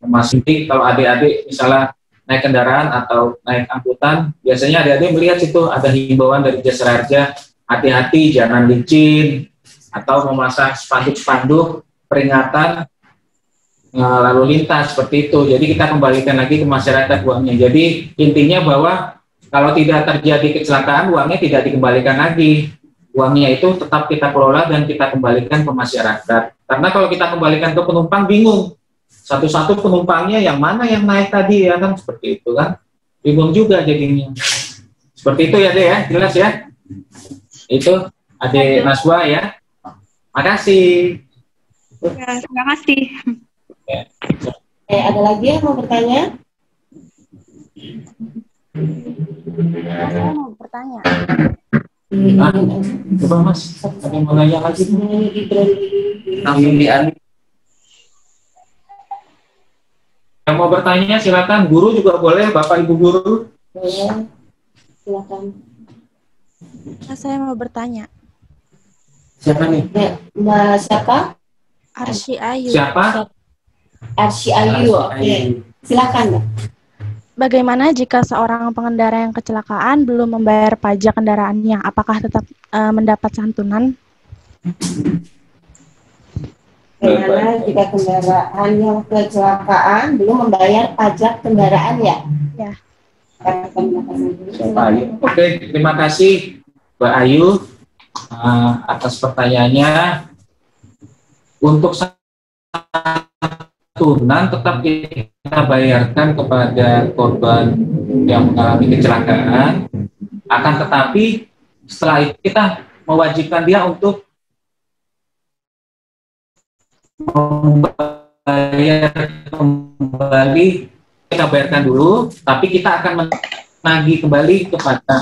Masih kalau adik-adik misalnya naik kendaraan atau naik angkutan, biasanya adik-adik melihat situ ada himbauan dari jasa raharja, hati-hati jangan licin, atau memasang spanduk-spanduk peringatan lalu lintas seperti itu. Jadi kita kembalikan lagi ke masyarakat uangnya. Jadi intinya bahwa kalau tidak terjadi kecelakaan, uangnya tidak dikembalikan lagi. Uangnya itu tetap kita kelola dan kita kembalikan ke masyarakat. Karena kalau kita kembalikan ke penumpang bingung. Satu-satu penumpangnya yang mana yang naik tadi ya kan, seperti itu kan, bingung juga jadinya. Seperti itu ya Dek ya, jelas ya. Itu Adik Naswa ya. Makasih.
Ya, terima kasih.
Oke, Ada lagi yang mau bertanya?
Saya mau bertanya.
Coba Mas, ada yang mau nanya lagi? Yang mau bertanya silakan, guru juga boleh, Bapak Ibu guru.
Boleh, silakan.
Saya mau bertanya.
Siapa nih?
Mbak siapa?
Arsy Ayu.
Siapa?
Arsy Ayu, oke. Silakan, Mbak.
Bagaimana jika seorang pengendara yang kecelakaan belum membayar pajak kendaraannya? Apakah tetap mendapat santunan?
Bagaimana jika kendaraan yang kecelakaan belum membayar pajak kendaraan ya?
Ya.
Oke, terima kasih Mbak Ayu atas pertanyaannya. Untuk santunan tetap kita bayarkan kepada korban yang mengalami kecelakaan, akan tetapi setelah itu kita mewajibkan dia untuk membayar kembali, kita bayarkan dulu, tapi kita akan menagih kembali kepada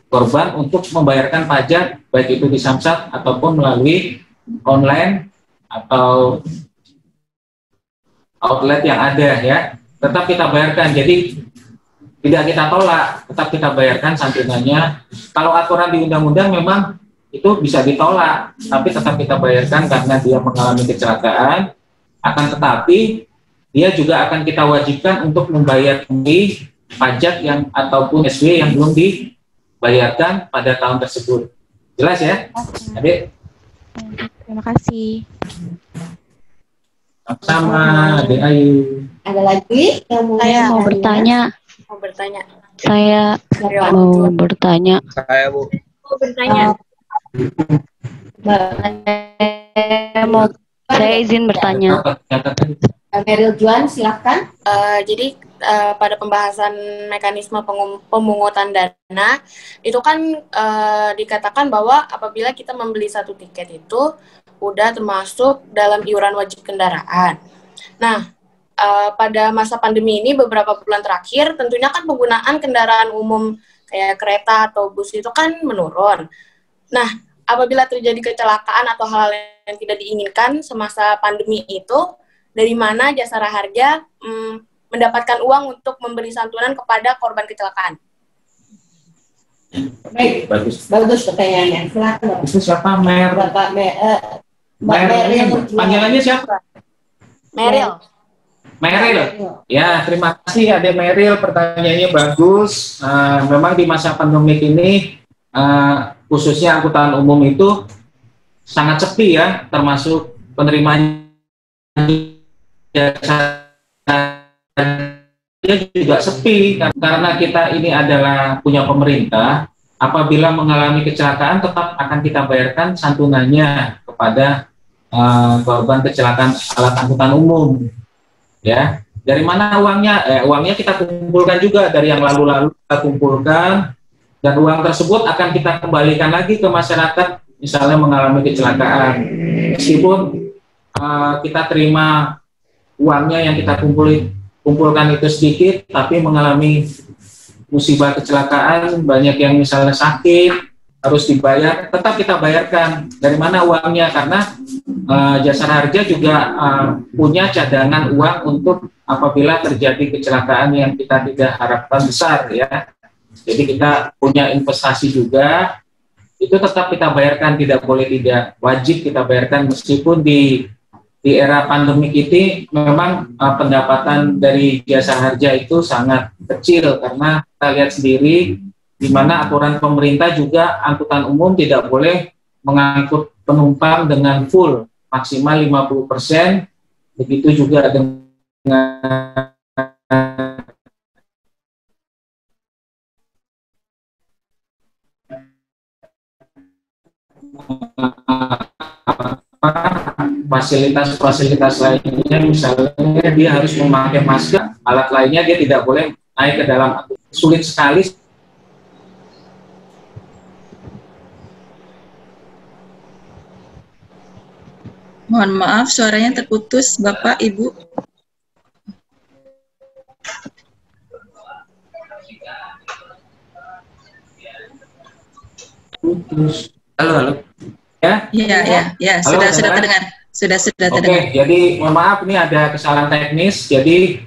korban untuk membayarkan pajak, baik itu di Samsat ataupun melalui online atau outlet yang ada ya, tetap kita bayarkan. Jadi tidak kita tolak, tetap kita bayarkan santunannya. Kalau aturan di undang-undang memang itu bisa ditolak, tapi tetap kita bayarkan karena dia mengalami kecelakaan. Akan tetapi dia juga akan kita wajibkan untuk membayar kembali pajak yang ataupun SW yang belum dibayarkan pada tahun tersebut. Jelas ya, Adik?
Terima kasih.
Sama, Adik Ayu.
Ada lagi yang
Saya mau bertanya. Saya mau bertanya.
Saya Bu.
Mau bertanya.
Saya izin bertanya.
Meryl Juan, silakan.
Jadi pada pembahasan mekanisme pemungutan dana itu kan dikatakan bahwa apabila kita membeli satu tiket itu udah termasuk dalam iuran wajib kendaraan. Nah, pada masa pandemi ini beberapa bulan terakhir tentunya kan penggunaan kendaraan umum kayak kereta atau bus itu kan menurun. Nah, apabila terjadi kecelakaan atau hal yang tidak diinginkan semasa pandemi itu, dari mana Jasara Harja mendapatkan uang untuk memberi santunan kepada korban kecelakaan?
Baik, bagus
Pertanyaannya. Silakan.
Itu siapa?
Mbak Meryl.
Panggilannya siapa?
Meryl.
Ya, terima kasih Adik Meryl, pertanyaannya bagus. Memang di masa pandemik ini khususnya angkutan umum itu sangat sepi ya, termasuk penerimaan jasa juga sepi karena kita ini adalah punya pemerintah. Apabila mengalami kecelakaan tetap akan kita bayarkan santunannya kepada korban kecelakaan alat angkutan umum. Ya, dari mana uangnya? Uangnya kita kumpulkan juga dari yang lalu-lalu kita kumpulkan, dan uang tersebut akan kita kembalikan lagi ke masyarakat misalnya mengalami kecelakaan. Meskipun kita terima uangnya yang kita kumpulkan itu sedikit, tapi mengalami musibah kecelakaan, banyak yang misalnya sakit, harus dibayar, tetap kita bayarkan. Dari mana uangnya? Karena Jasara Harja juga punya cadangan uang untuk apabila terjadi kecelakaan yang kita tidak harapkan besar ya. Jadi kita punya investasi juga, itu tetap kita bayarkan, tidak boleh tidak, wajib kita bayarkan meskipun di era pandemik ini memang pendapatan dari Jasara Harja itu sangat kecil karena kita lihat sendiri di mana aturan pemerintah juga angkutan umum tidak boleh mengangkut penumpang dengan full, maksimal 50%, begitu juga dengan fasilitas lainnya, misalnya dia harus memakai masker, alat lainnya dia tidak boleh naik ke dalam, sulit sekali.
Mohon maaf, suaranya terputus, Bapak, Ibu.
Putus. Halo. Ya?
Ya. Sudah terdengar. Sudah terdengar.
Oke, jadi mohon maaf ini ada kesalahan teknis. Jadi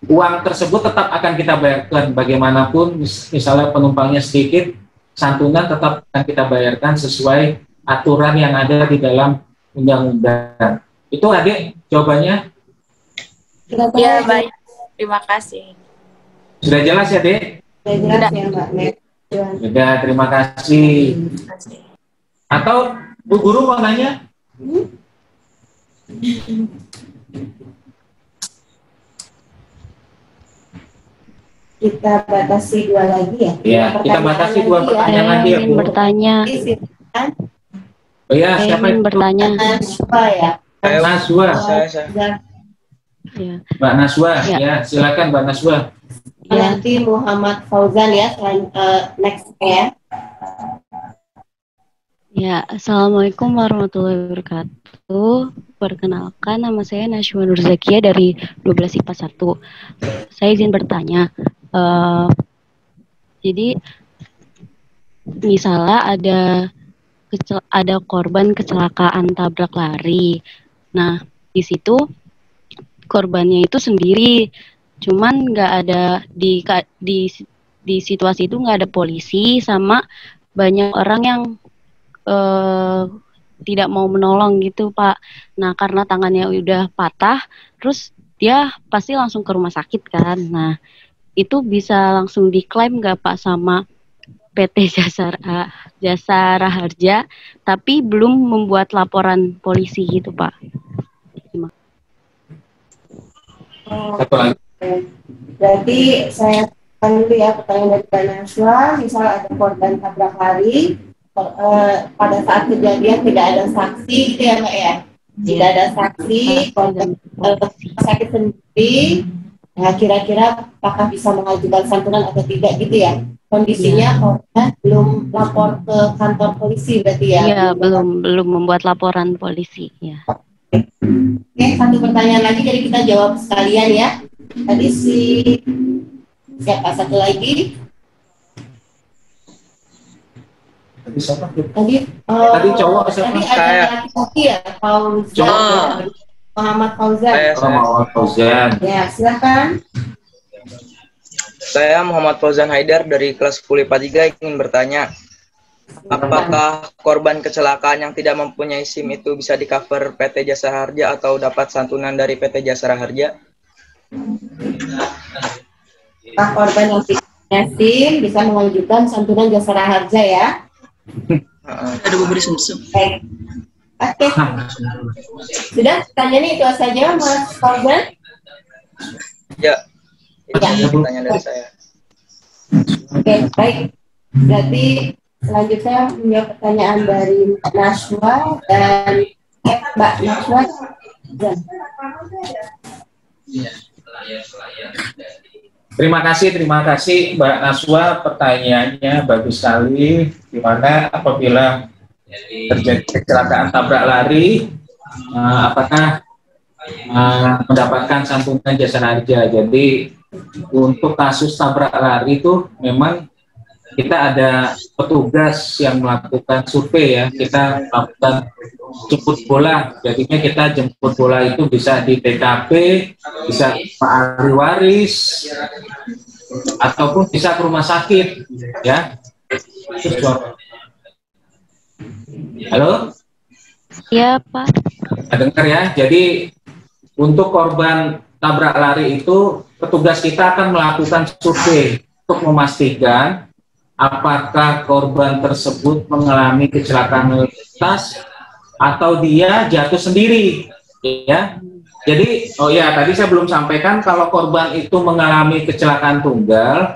uang tersebut tetap akan kita bayarkan bagaimanapun. Misalnya penumpangnya sedikit, santunan tetap akan kita bayarkan sesuai aturan yang ada di dalam undang-undang. Itu Adik jawabannya?
Ya, baik. Terima kasih.
Sudah jelas ya, Dek?
Sudah jelas ya, Mbak Mek.
Sudah, terima kasih. Atau Bu Guru mau nanya?
Kita batasi 2 lagi ya?
Ya, kita batasi 2 pertanyaan lagi ya, Bu.
Bertanya.
Oh ya, siapa
ingin bertanya?
Naswa ya.
Naswa.
Ya.
Mbak Naswa, ya silakan Mbak Naswa.
Nanti Muhammad Fauzan ya, next ya.
Ya, Assalamualaikum warahmatullahi wabarakatuh. Perkenalkan, nama saya Nashwa Nurzakia dari 12 IPA 1. Saya izin bertanya, jadi misalnya ada korban kecelakaan tabrak lari. Nah, di situ korbannya itu sendiri, cuman nggak ada di situasi itu nggak ada polisi sama banyak orang yang tidak mau menolong gitu, Pak. Nah, karena tangannya udah patah, terus dia pasti langsung ke rumah sakit kan. Nah, itu bisa langsung diklaim nggak, Pak, sama PT Jasara Harja, tapi belum membuat laporan polisi gitu, Pak.
Berarti saya dulu ya pertanyaan dari Mbak Naswa, misal ada korban tabrak lari, pada saat kejadian tidak ada saksi gitu ya Mbak ya? Tidak ada saksi, korban sakit sendiri, nah kira-kira apakah bisa mengajukan santunan atau tidak gitu ya? Kondisinya korban belum lapor ke kantor polisi berarti ya?
Iya, belum membuat laporan polisi ya.
Oke, satu pertanyaan lagi, jadi kita jawab sekalian ya. Tadi siapa satu lagi?
Tadi siapa?
Tadi
cowok siapa?
Tadi ada laki-laki ya, Fauzan. Muhammad Fauzan.
Muhammad Fauzan.
Ya, silakan.
Saya Muhammad Fauzan Haidar dari kelas 10 IPA 3 ingin bertanya, apakah korban kecelakaan yang tidak mempunyai SIM itu bisa di-cover PT Jasara Harja atau dapat santunan dari PT Jasara Harja?
Pak korban yang tidak punya SIM bisa mengajukan santunan Jasara Harja ya.
Ada bubur sumsum.
Baik. Oke. Sudah, pertanyaannya itu saja Mas Fauzan?
Ya. Itu pertanyaan dari saya.
Oke, baik. Berarti selanjutnya punya pertanyaan dari Mbak Naswa dan Mbak Naswa.
Terima kasih Mbak Naswa, pertanyaannya bagus sekali. Dimana apabila terjadi kecelakaan tabrak lari, apakah mendapatkan santunan Jasara Harja? Jadi untuk kasus tabrak lari itu memang kita ada petugas yang melakukan survei ya, kita melakukan jemput bola, jadinya kita jemput bola itu bisa di TKP, bisa ahli waris, ataupun bisa ke rumah sakit ya. Halo?
Iya Pak.
Dengar ya, jadi untuk korban tabrak lari itu petugas kita akan melakukan survei untuk memastikan apakah korban tersebut mengalami kecelakaan lalu lintas atau dia jatuh sendiri ya. Jadi tadi saya belum sampaikan kalau korban itu mengalami kecelakaan tunggal,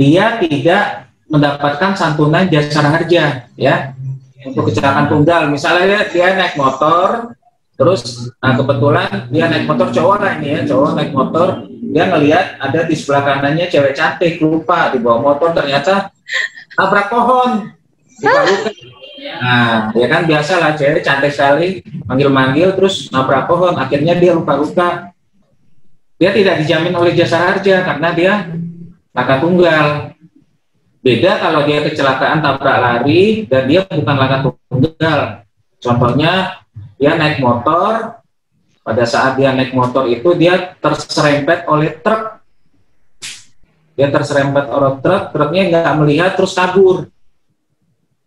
dia tidak mendapatkan santunan Jasara Harja ya. Untuk kecelakaan tunggal, misalnya dia naik motor, terus kebetulan dia naik motor, cowok lah ini ya, cowok naik motor, dia ngelihat ada di sebelah kanannya cewek cantik, lupa di bawah motor, ternyata tabrak pohon. Nah, ya kan biasa lah, cewek cantik sekali, manggil-manggil terus nabrak pohon, akhirnya dia luka-luka. Dia tidak dijamin oleh Jasara Harja karena dia kakak tunggal. Beda kalau dia kecelakaan tabrak lari dan dia bukan laka tunggal. Contohnya dia naik motor, pada saat dia naik motor itu dia terserempet oleh truk. Dia terserempet oleh truk, truknya nggak melihat terus kabur.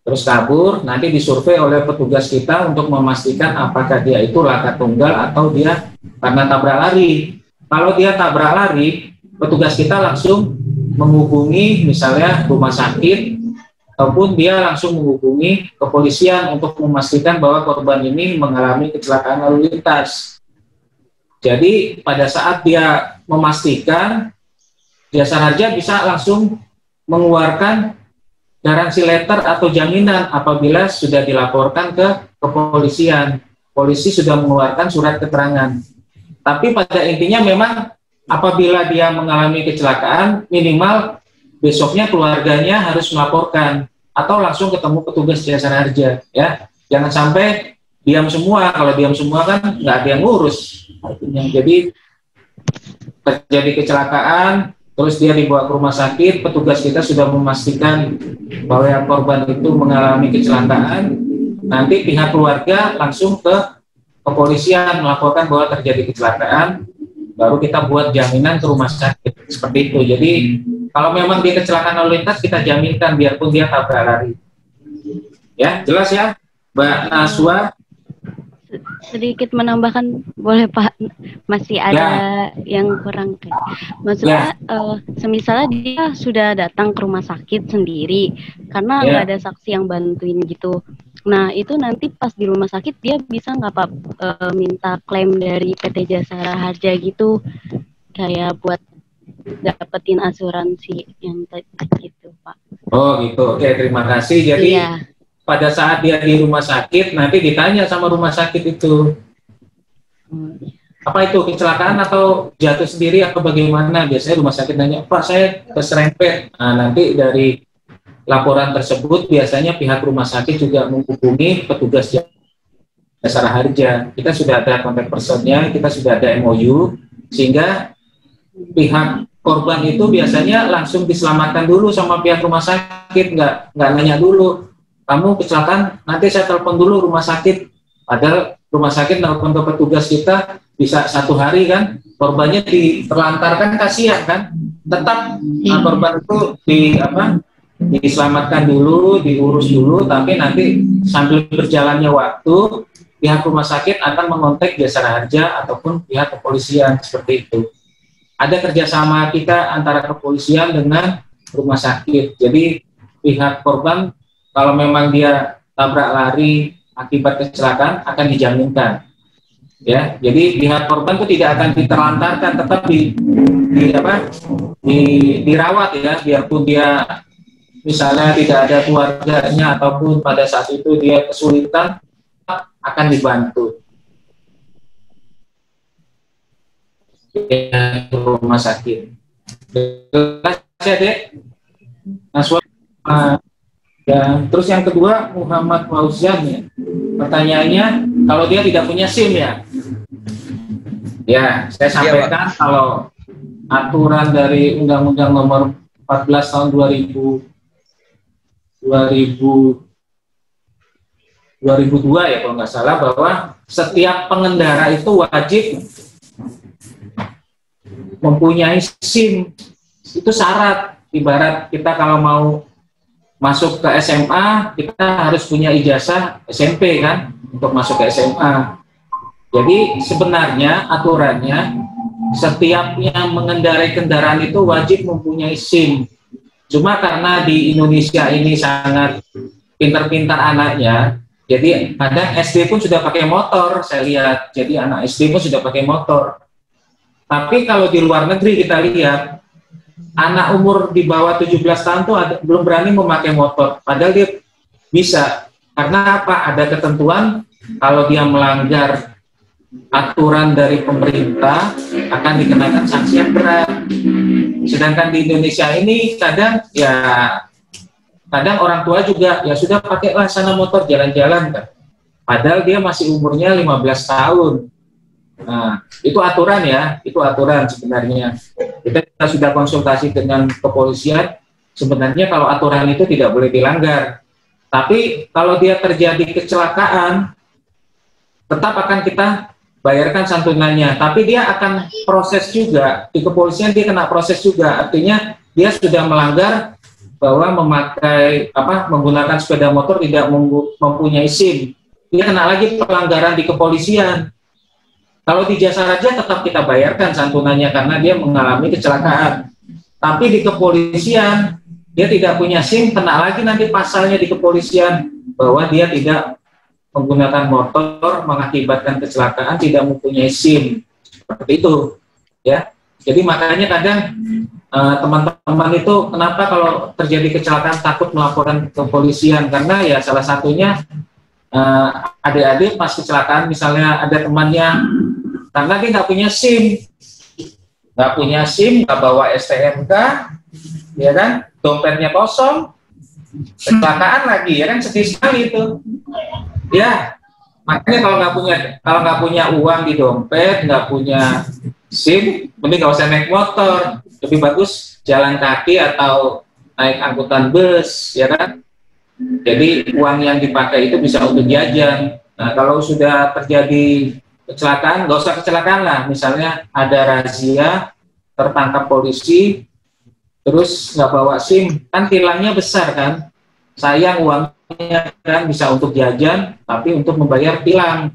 Terus kabur, nanti disurvei oleh petugas kita untuk memastikan apakah dia itu laka tunggal atau dia karena tabrak lari. Kalau dia tabrak lari, petugas kita langsung menghubungi misalnya rumah sakit ataupun dia langsung menghubungi kepolisian untuk memastikan bahwa korban ini mengalami kecelakaan lalu lintas. Jadi pada saat dia memastikan, jasa harja bisa langsung mengeluarkan garansi letter atau jaminan apabila sudah dilaporkan ke kepolisian. Polisi sudah mengeluarkan surat keterangan. Tapi pada intinya memang apabila dia mengalami kecelakaan, minimal besoknya keluarganya harus melaporkan atau langsung ketemu petugas jasa harja, ya. Jangan sampai diam semua. Kalau diam semua kan nggak ada yang ngurus. Jadi terjadi kecelakaan, terus dia dibawa ke rumah sakit, petugas kita sudah memastikan bahwa yang korban itu mengalami kecelakaan, nanti pihak keluarga langsung ke kepolisian melaporkan bahwa terjadi kecelakaan, baru kita buat jaminan ke rumah sakit seperti itu. Jadi kalau memang dia kecelakaan lalu lintas, kita jaminkan biarpun dia tabrak lari. Ya, jelas ya, Mbak Naswa?
Sedikit menambahkan boleh Pak, masih ada yang kurang. Maksudnya semisalnya dia sudah datang ke rumah sakit sendiri karena nggak ada saksi yang bantuin gitu. Nah itu nanti pas di rumah sakit dia bisa nggak Pak minta klaim dari PT Jasa Harja gitu, kayak buat dapetin asuransi yang gitu Pak.
Oh gitu, oke, terima kasih. Jadi pada saat dia di rumah sakit nanti ditanya sama rumah sakit itu apa itu kecelakaan atau jatuh sendiri atau bagaimana. Biasanya rumah sakit nanya, Pak saya keserempet. Nah nanti dari laporan tersebut biasanya pihak rumah sakit juga menghubungi petugas jasa harja. Kita sudah ada kontak personnya, kita sudah ada MOU, sehingga pihak korban itu biasanya langsung diselamatkan dulu sama pihak rumah sakit, nggak nanya dulu, kamu kecelakaan, nanti saya telepon dulu rumah sakit. Padahal rumah sakit telepon ke petugas kita bisa 1 hari kan, korbannya diterlantarkan, kasihan kan. Tetap korban itu diselamatkan dulu, diurus dulu, tapi nanti sambil berjalannya waktu pihak rumah sakit akan mengontak jasa harja ataupun pihak kepolisian seperti itu. Ada kerjasama kita antara kepolisian dengan rumah sakit. Jadi pihak korban kalau memang dia tabrak lari akibat kecelakaan akan dijaminkan. Ya, jadi pihak korban itu tidak akan diterlantarkan, tetap dirawat ya, biarpun dia misalnya tidak ada keluarganya ataupun pada saat itu dia kesulitan, akan dibantu. Ya, rumah sakit. Jelas ya, Dek? Ya, terus yang kedua Muhammad Fauzan ya. Pertanyaannya, kalau dia tidak punya SIM ya? Ya, saya sampaikan kalau aturan dari Undang-Undang Nomor 14 tahun 2002 ya kalau nggak salah, bahwa setiap pengendara itu wajib mempunyai SIM. Itu syarat. Ibarat kita kalau mau masuk ke SMA, kita harus punya ijazah SMP kan untuk masuk ke SMA. Jadi sebenarnya aturannya setiap yang mengendarai kendaraan itu wajib mempunyai SIM. Cuma karena di Indonesia ini sangat pintar-pintar anaknya, jadi kadang SD pun sudah pakai motor, saya lihat. Jadi anak SD pun sudah pakai motor. Tapi kalau di luar negeri kita lihat, anak umur di bawah 17 tahun tuh belum berani memakai motor, padahal dia bisa. Karena apa? Ada ketentuan kalau dia melanggar aturan dari pemerintah akan dikenakan sanksi yang berat. Sedangkan di Indonesia ini kadang orang tua juga ya sudah pakailah sana motor jalan-jalan kan. Padahal dia masih umurnya 15 tahun. Nah, itu aturan ya, itu aturan sebenarnya. Kita sudah konsultasi dengan kepolisian, sebenarnya kalau aturan itu tidak boleh dilanggar. Tapi kalau dia terjadi kecelakaan, tetap akan kita bayarkan santunannya. Tapi dia akan proses juga di kepolisian, dia kena proses juga. Artinya dia sudah melanggar bahwa menggunakan sepeda motor tidak mempunyai SIM. Dia kena lagi pelanggaran di kepolisian. Kalau di jasa raja tetap kita bayarkan santunannya karena dia mengalami kecelakaan. Tapi di kepolisian dia tidak punya SIM, kena lagi nanti pasalnya di kepolisian bahwa dia tidak menggunakan motor mengakibatkan kecelakaan, tidak mempunyai SIM. Seperti itu, ya. Jadi makanya kadang teman-teman itu kenapa kalau terjadi kecelakaan takut melaporkan ke kepolisian, karena ya salah satunya adik-adik pas kecelakaan misalnya ada temannya karena dia nggak punya SIM, nggak bawa STNK, ya kan, dompetnya kosong, kecelakaan lagi, ya kan, sedih sekali itu, ya. Makanya kalau nggak punya uang di dompet, nggak punya SIM, mending nggak usah naik motor, lebih bagus jalan kaki atau naik angkutan bus, ya kan. Jadi uang yang dipakai itu bisa untuk jajan. Nah, kalau sudah terjadi kecelakaan, nggak usah kecelakaan lah. Misalnya ada razia, tertangkap polisi, terus nggak bawa SIM, kan tilangnya besar kan. Sayang uangnya kan bisa untuk jajan, tapi untuk membayar tilang.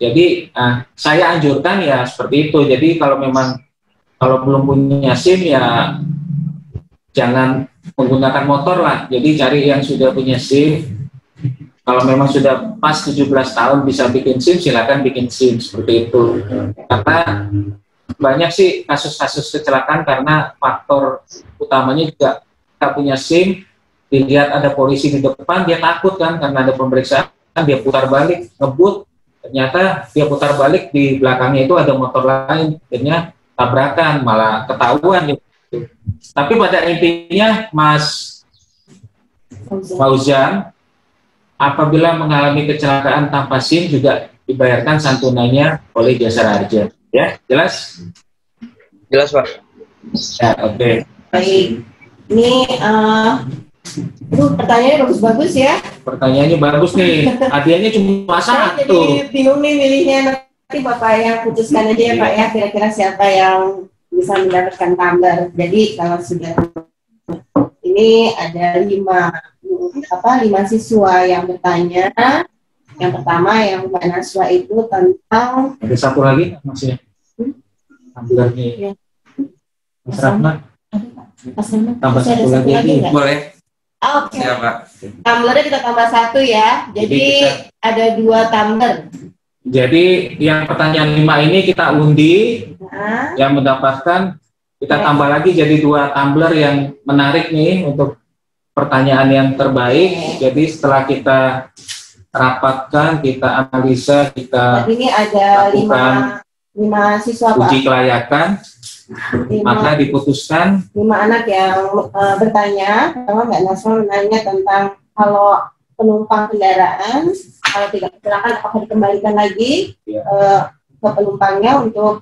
Jadi saya anjurkan ya seperti itu. Jadi kalau belum punya SIM ya jangan menggunakan motor lah. Jadi cari yang sudah punya SIM. Kalau memang sudah pas 17 tahun bisa bikin SIM, silakan bikin SIM seperti itu. Karena banyak sih kasus-kasus kecelakaan karena faktor utamanya juga nggak punya SIM, dilihat ada polisi di depan, dia takut kan karena ada pemeriksaan, dia putar balik, ngebut, ternyata dia putar balik, di belakangnya itu ada motor lain, akhirnya tabrakan, malah ketahuan gitu. Tapi pada intinya Mas Fauzan, apabila mengalami kecelakaan tanpa SIM juga dibayarkan santunannya oleh jasa raja. Ya, jelas?
Jelas, Pak.
Ya, oke.
Baik. Ini pertanyaannya bagus-bagus ya.
Pertanyaannya bagus nih. Hadiahnya cuma satu.
Jadi bingung nih milihnya, nanti Bapak yang putuskan aja ya Pak ya, kira-kira siapa yang bisa mendapatkan tumbler. Jadi kalau sudah ini ada 5 siswa yang bertanya. Yang pertama yang Mbak Naswa itu tentang,
ada satu lagi maksudnya tumblernya.
Ya.
Mas Rahmat. Tambah satu lagi.
Boleh.
Oke.
Ya, Pak.
Tumblernya kita tambah 1 ya. Jadi ada 2 tumbler.
Jadi yang pertanyaan 5 ini kita undi, yang mendapatkan kita tambah lagi jadi 2 tumbler yang menarik nih untuk pertanyaan yang terbaik. Jadi setelah kita rapatkan, kita analisa, kita
ini ada 5 siswa Pak.
Uji kelayakan, maka diputuskan
5 anak yang bertanya. Kalau Mbak Naswa menanya tentang kalau penumpang kendaraan kalau tidak kecelakaan apakah dikembalikan lagi ke penumpangnya untuk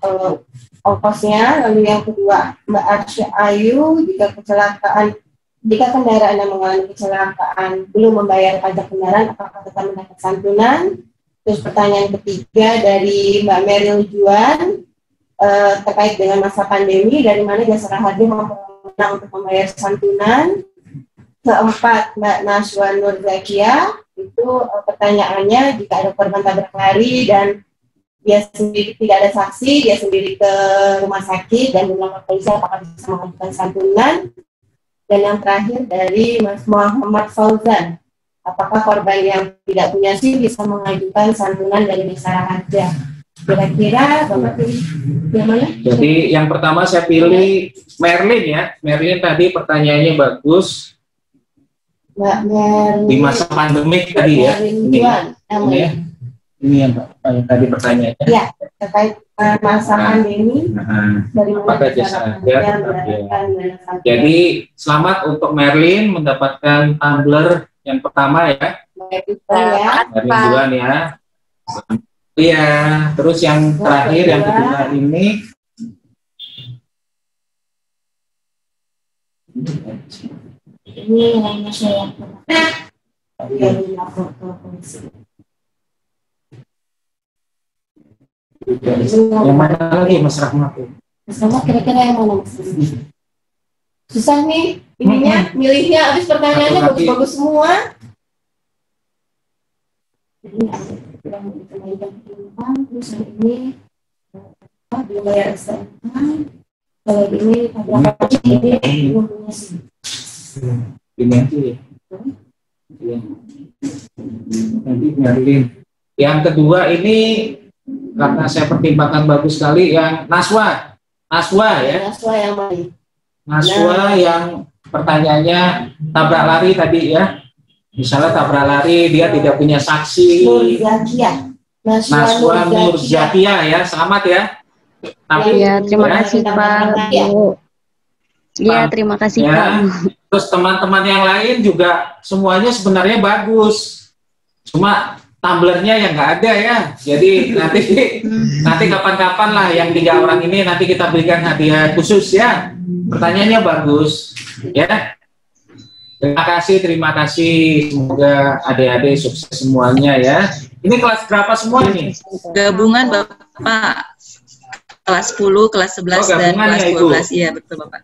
ongkosnya. Lalu yang kedua Mbak Arsya Ayu, jika kendaraan yang mengalami kecelakaan belum membayar pajak kendaraan apakah tetap mendapat santunan. Terus pertanyaan ketiga dari Mbak Meryl Juan terkait dengan masa pandemi, dari mana jasa raja berwenang untuk membayar santunan. Keempat Mbak Naswa Nur Zakia, itu pertanyaannya jika ada korban tabrak lari dan dia sendiri tidak ada saksi, dia sendiri ke rumah sakit dan melapor polisi apakah bisa mengajukan santunan. Dan yang terakhir dari Mas Muhammad Fauzan, apakah korban yang tidak punya SIM bisa mengajukan santunan dari jasa raja? Kira-kira Bapak pilih yang mana?
Jadi yang pertama saya pilih Merlin ya. Merlin tadi pertanyaannya bagus.
Mbak Merlin.
Di masa pandemik tadi ya. Ini yang tadi pertanyaannya.
Ya, terkait masa pandemi. Dari
apakah jasa raja? Jadi selamat untuk Merlin mendapatkan tumbler yang pertama ya. Merlin Juan ya. Iya, terus yang terakhir yang kedua ini
ini hanya saya yang lapor ke polisi.
Yang mana lagi Mas Rahmat?
Mas Rahmat kira-kira yang mana Mas? Susah nih ininya, milihnya, habis pertanyaannya bagus-bagus semua. Ini ada yang dikenaikan penumpang, terus ini dibayar STNK, kalau ini berapa ini umumnya sih.
Ini aja ya. Nanti nyariin. Yang kedua ini karena saya pertimbangkan bagus sekali yang Naswa ya.
Naswa yang mana?
Naswa yang pertanyaannya tabrak lari tadi ya. Misalnya tabrak lari dia tidak punya saksi. Naswa Nurzakia ya, selamat ya. Tapi
ya, terima kasih Pak. Iya, terima kasih
ya.
Pak.
Terus teman-teman yang lain juga semuanya sebenarnya bagus. Cuma tumblernya yang nggak ada ya. Jadi nanti kapan-kapan lah yang 3 orang ini nanti kita berikan hadiah khusus ya. Pertanyaannya bagus ya. Terima kasih. Semoga adik-adik sukses semuanya ya. Ini kelas berapa semua ini?
Gabungan Bapak. Kelas 10, kelas 11 dan kelas 12. Iya, betul Bapak.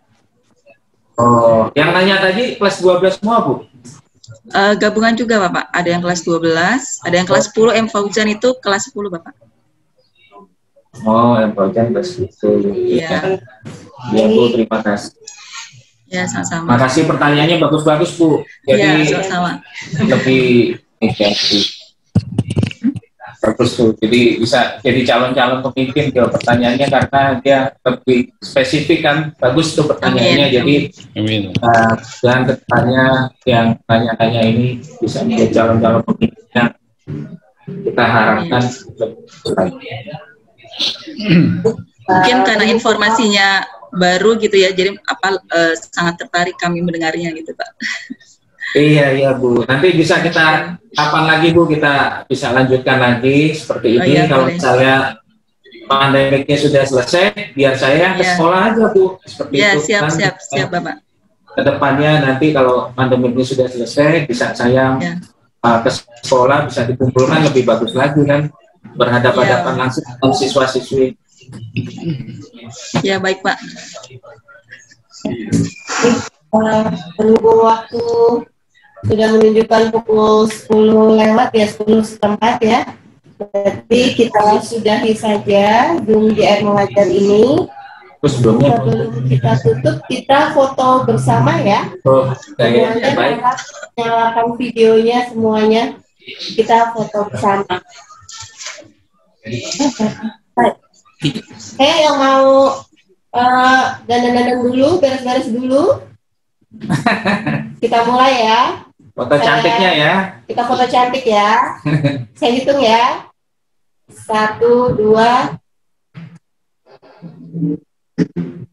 Oh, yang nanya tadi kelas 12 semua Bu?
Gabungan juga Bapak. Ada yang kelas 12, ada yang kelas 10. M. Fauzan itu kelas 10 Bapak.
Oh, M. Fauzan kelas 10.
Iya.
Ya Bu, terima kasih.
Ya, sama-sama.
Makasih pertanyaannya bagus-bagus Bu. Jadi
ya, sama-sama.
Lebih bagus tuh. Jadi bisa jadi calon-calon pemimpin jawab pertanyaannya karena dia lebih spesifik kan. Bagus tuh pertanyaannya. Jadi dan kedepannya yang tanya-tanya ini bisa menjadi calon-calon pemimpin yang kita harapkan.
Mungkin karena informasinya baru gitu ya, jadi sangat tertarik kami mendengarnya gitu Pak.
Iya Bu. Nanti bisa kita kapan lagi Bu kita bisa lanjutkan lagi seperti ini.
Iya,
kalau
boleh.
misalnya pandemiknya sudah selesai, biar saya ke sekolah aja Bu. Seperti
Ya,
itu.
siap Bapak.
Kedepannya nanti kalau pandemiknya sudah selesai, bisa saya ke sekolah bisa dikumpulkan lebih bagus lagi kan, berhadapan-hadapan langsung dengan siswa-siswi.
Ya baik Pak.
Menunggu waktu sudah menunjukkan pukul 10 lewat ya, 10 setempat ya. Berarti kita sudahi saja Zoom JR Mengajar ini. Sebelum kita tutup, kita foto bersama ya. Semuanya nyalakan videonya semuanya. Kita foto bersama. Kayak yang mau dandan-dandan dulu, beres-beres dulu. Kita mulai ya.
Foto cantiknya ya.
Kita foto cantik ya. Saya hitung ya. 1, 2.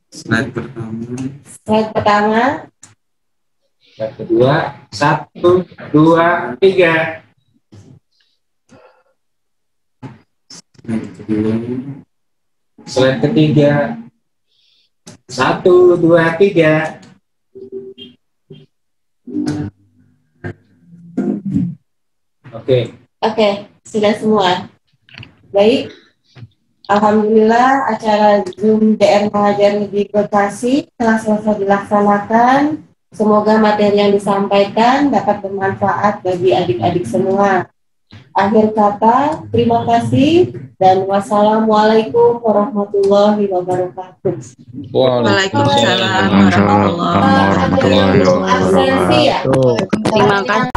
Slide pertama.
Slide pertama.
Slide kedua. 1, 2, 3. Slide ketiga. 1, 2, 3. Oke,
sudah semua. Baik. Alhamdulillah acara Zoom JR Mengajar di Bekasi telah selesai dilaksanakan. Semoga materi yang disampaikan dapat bermanfaat bagi adik-adik semua. Akhir kata, terima kasih dan wassalamualaikum warahmatullahi wabarakatuh.
Waalaikumsalam warahmatullahi wabarakatuh.
Terima kasih.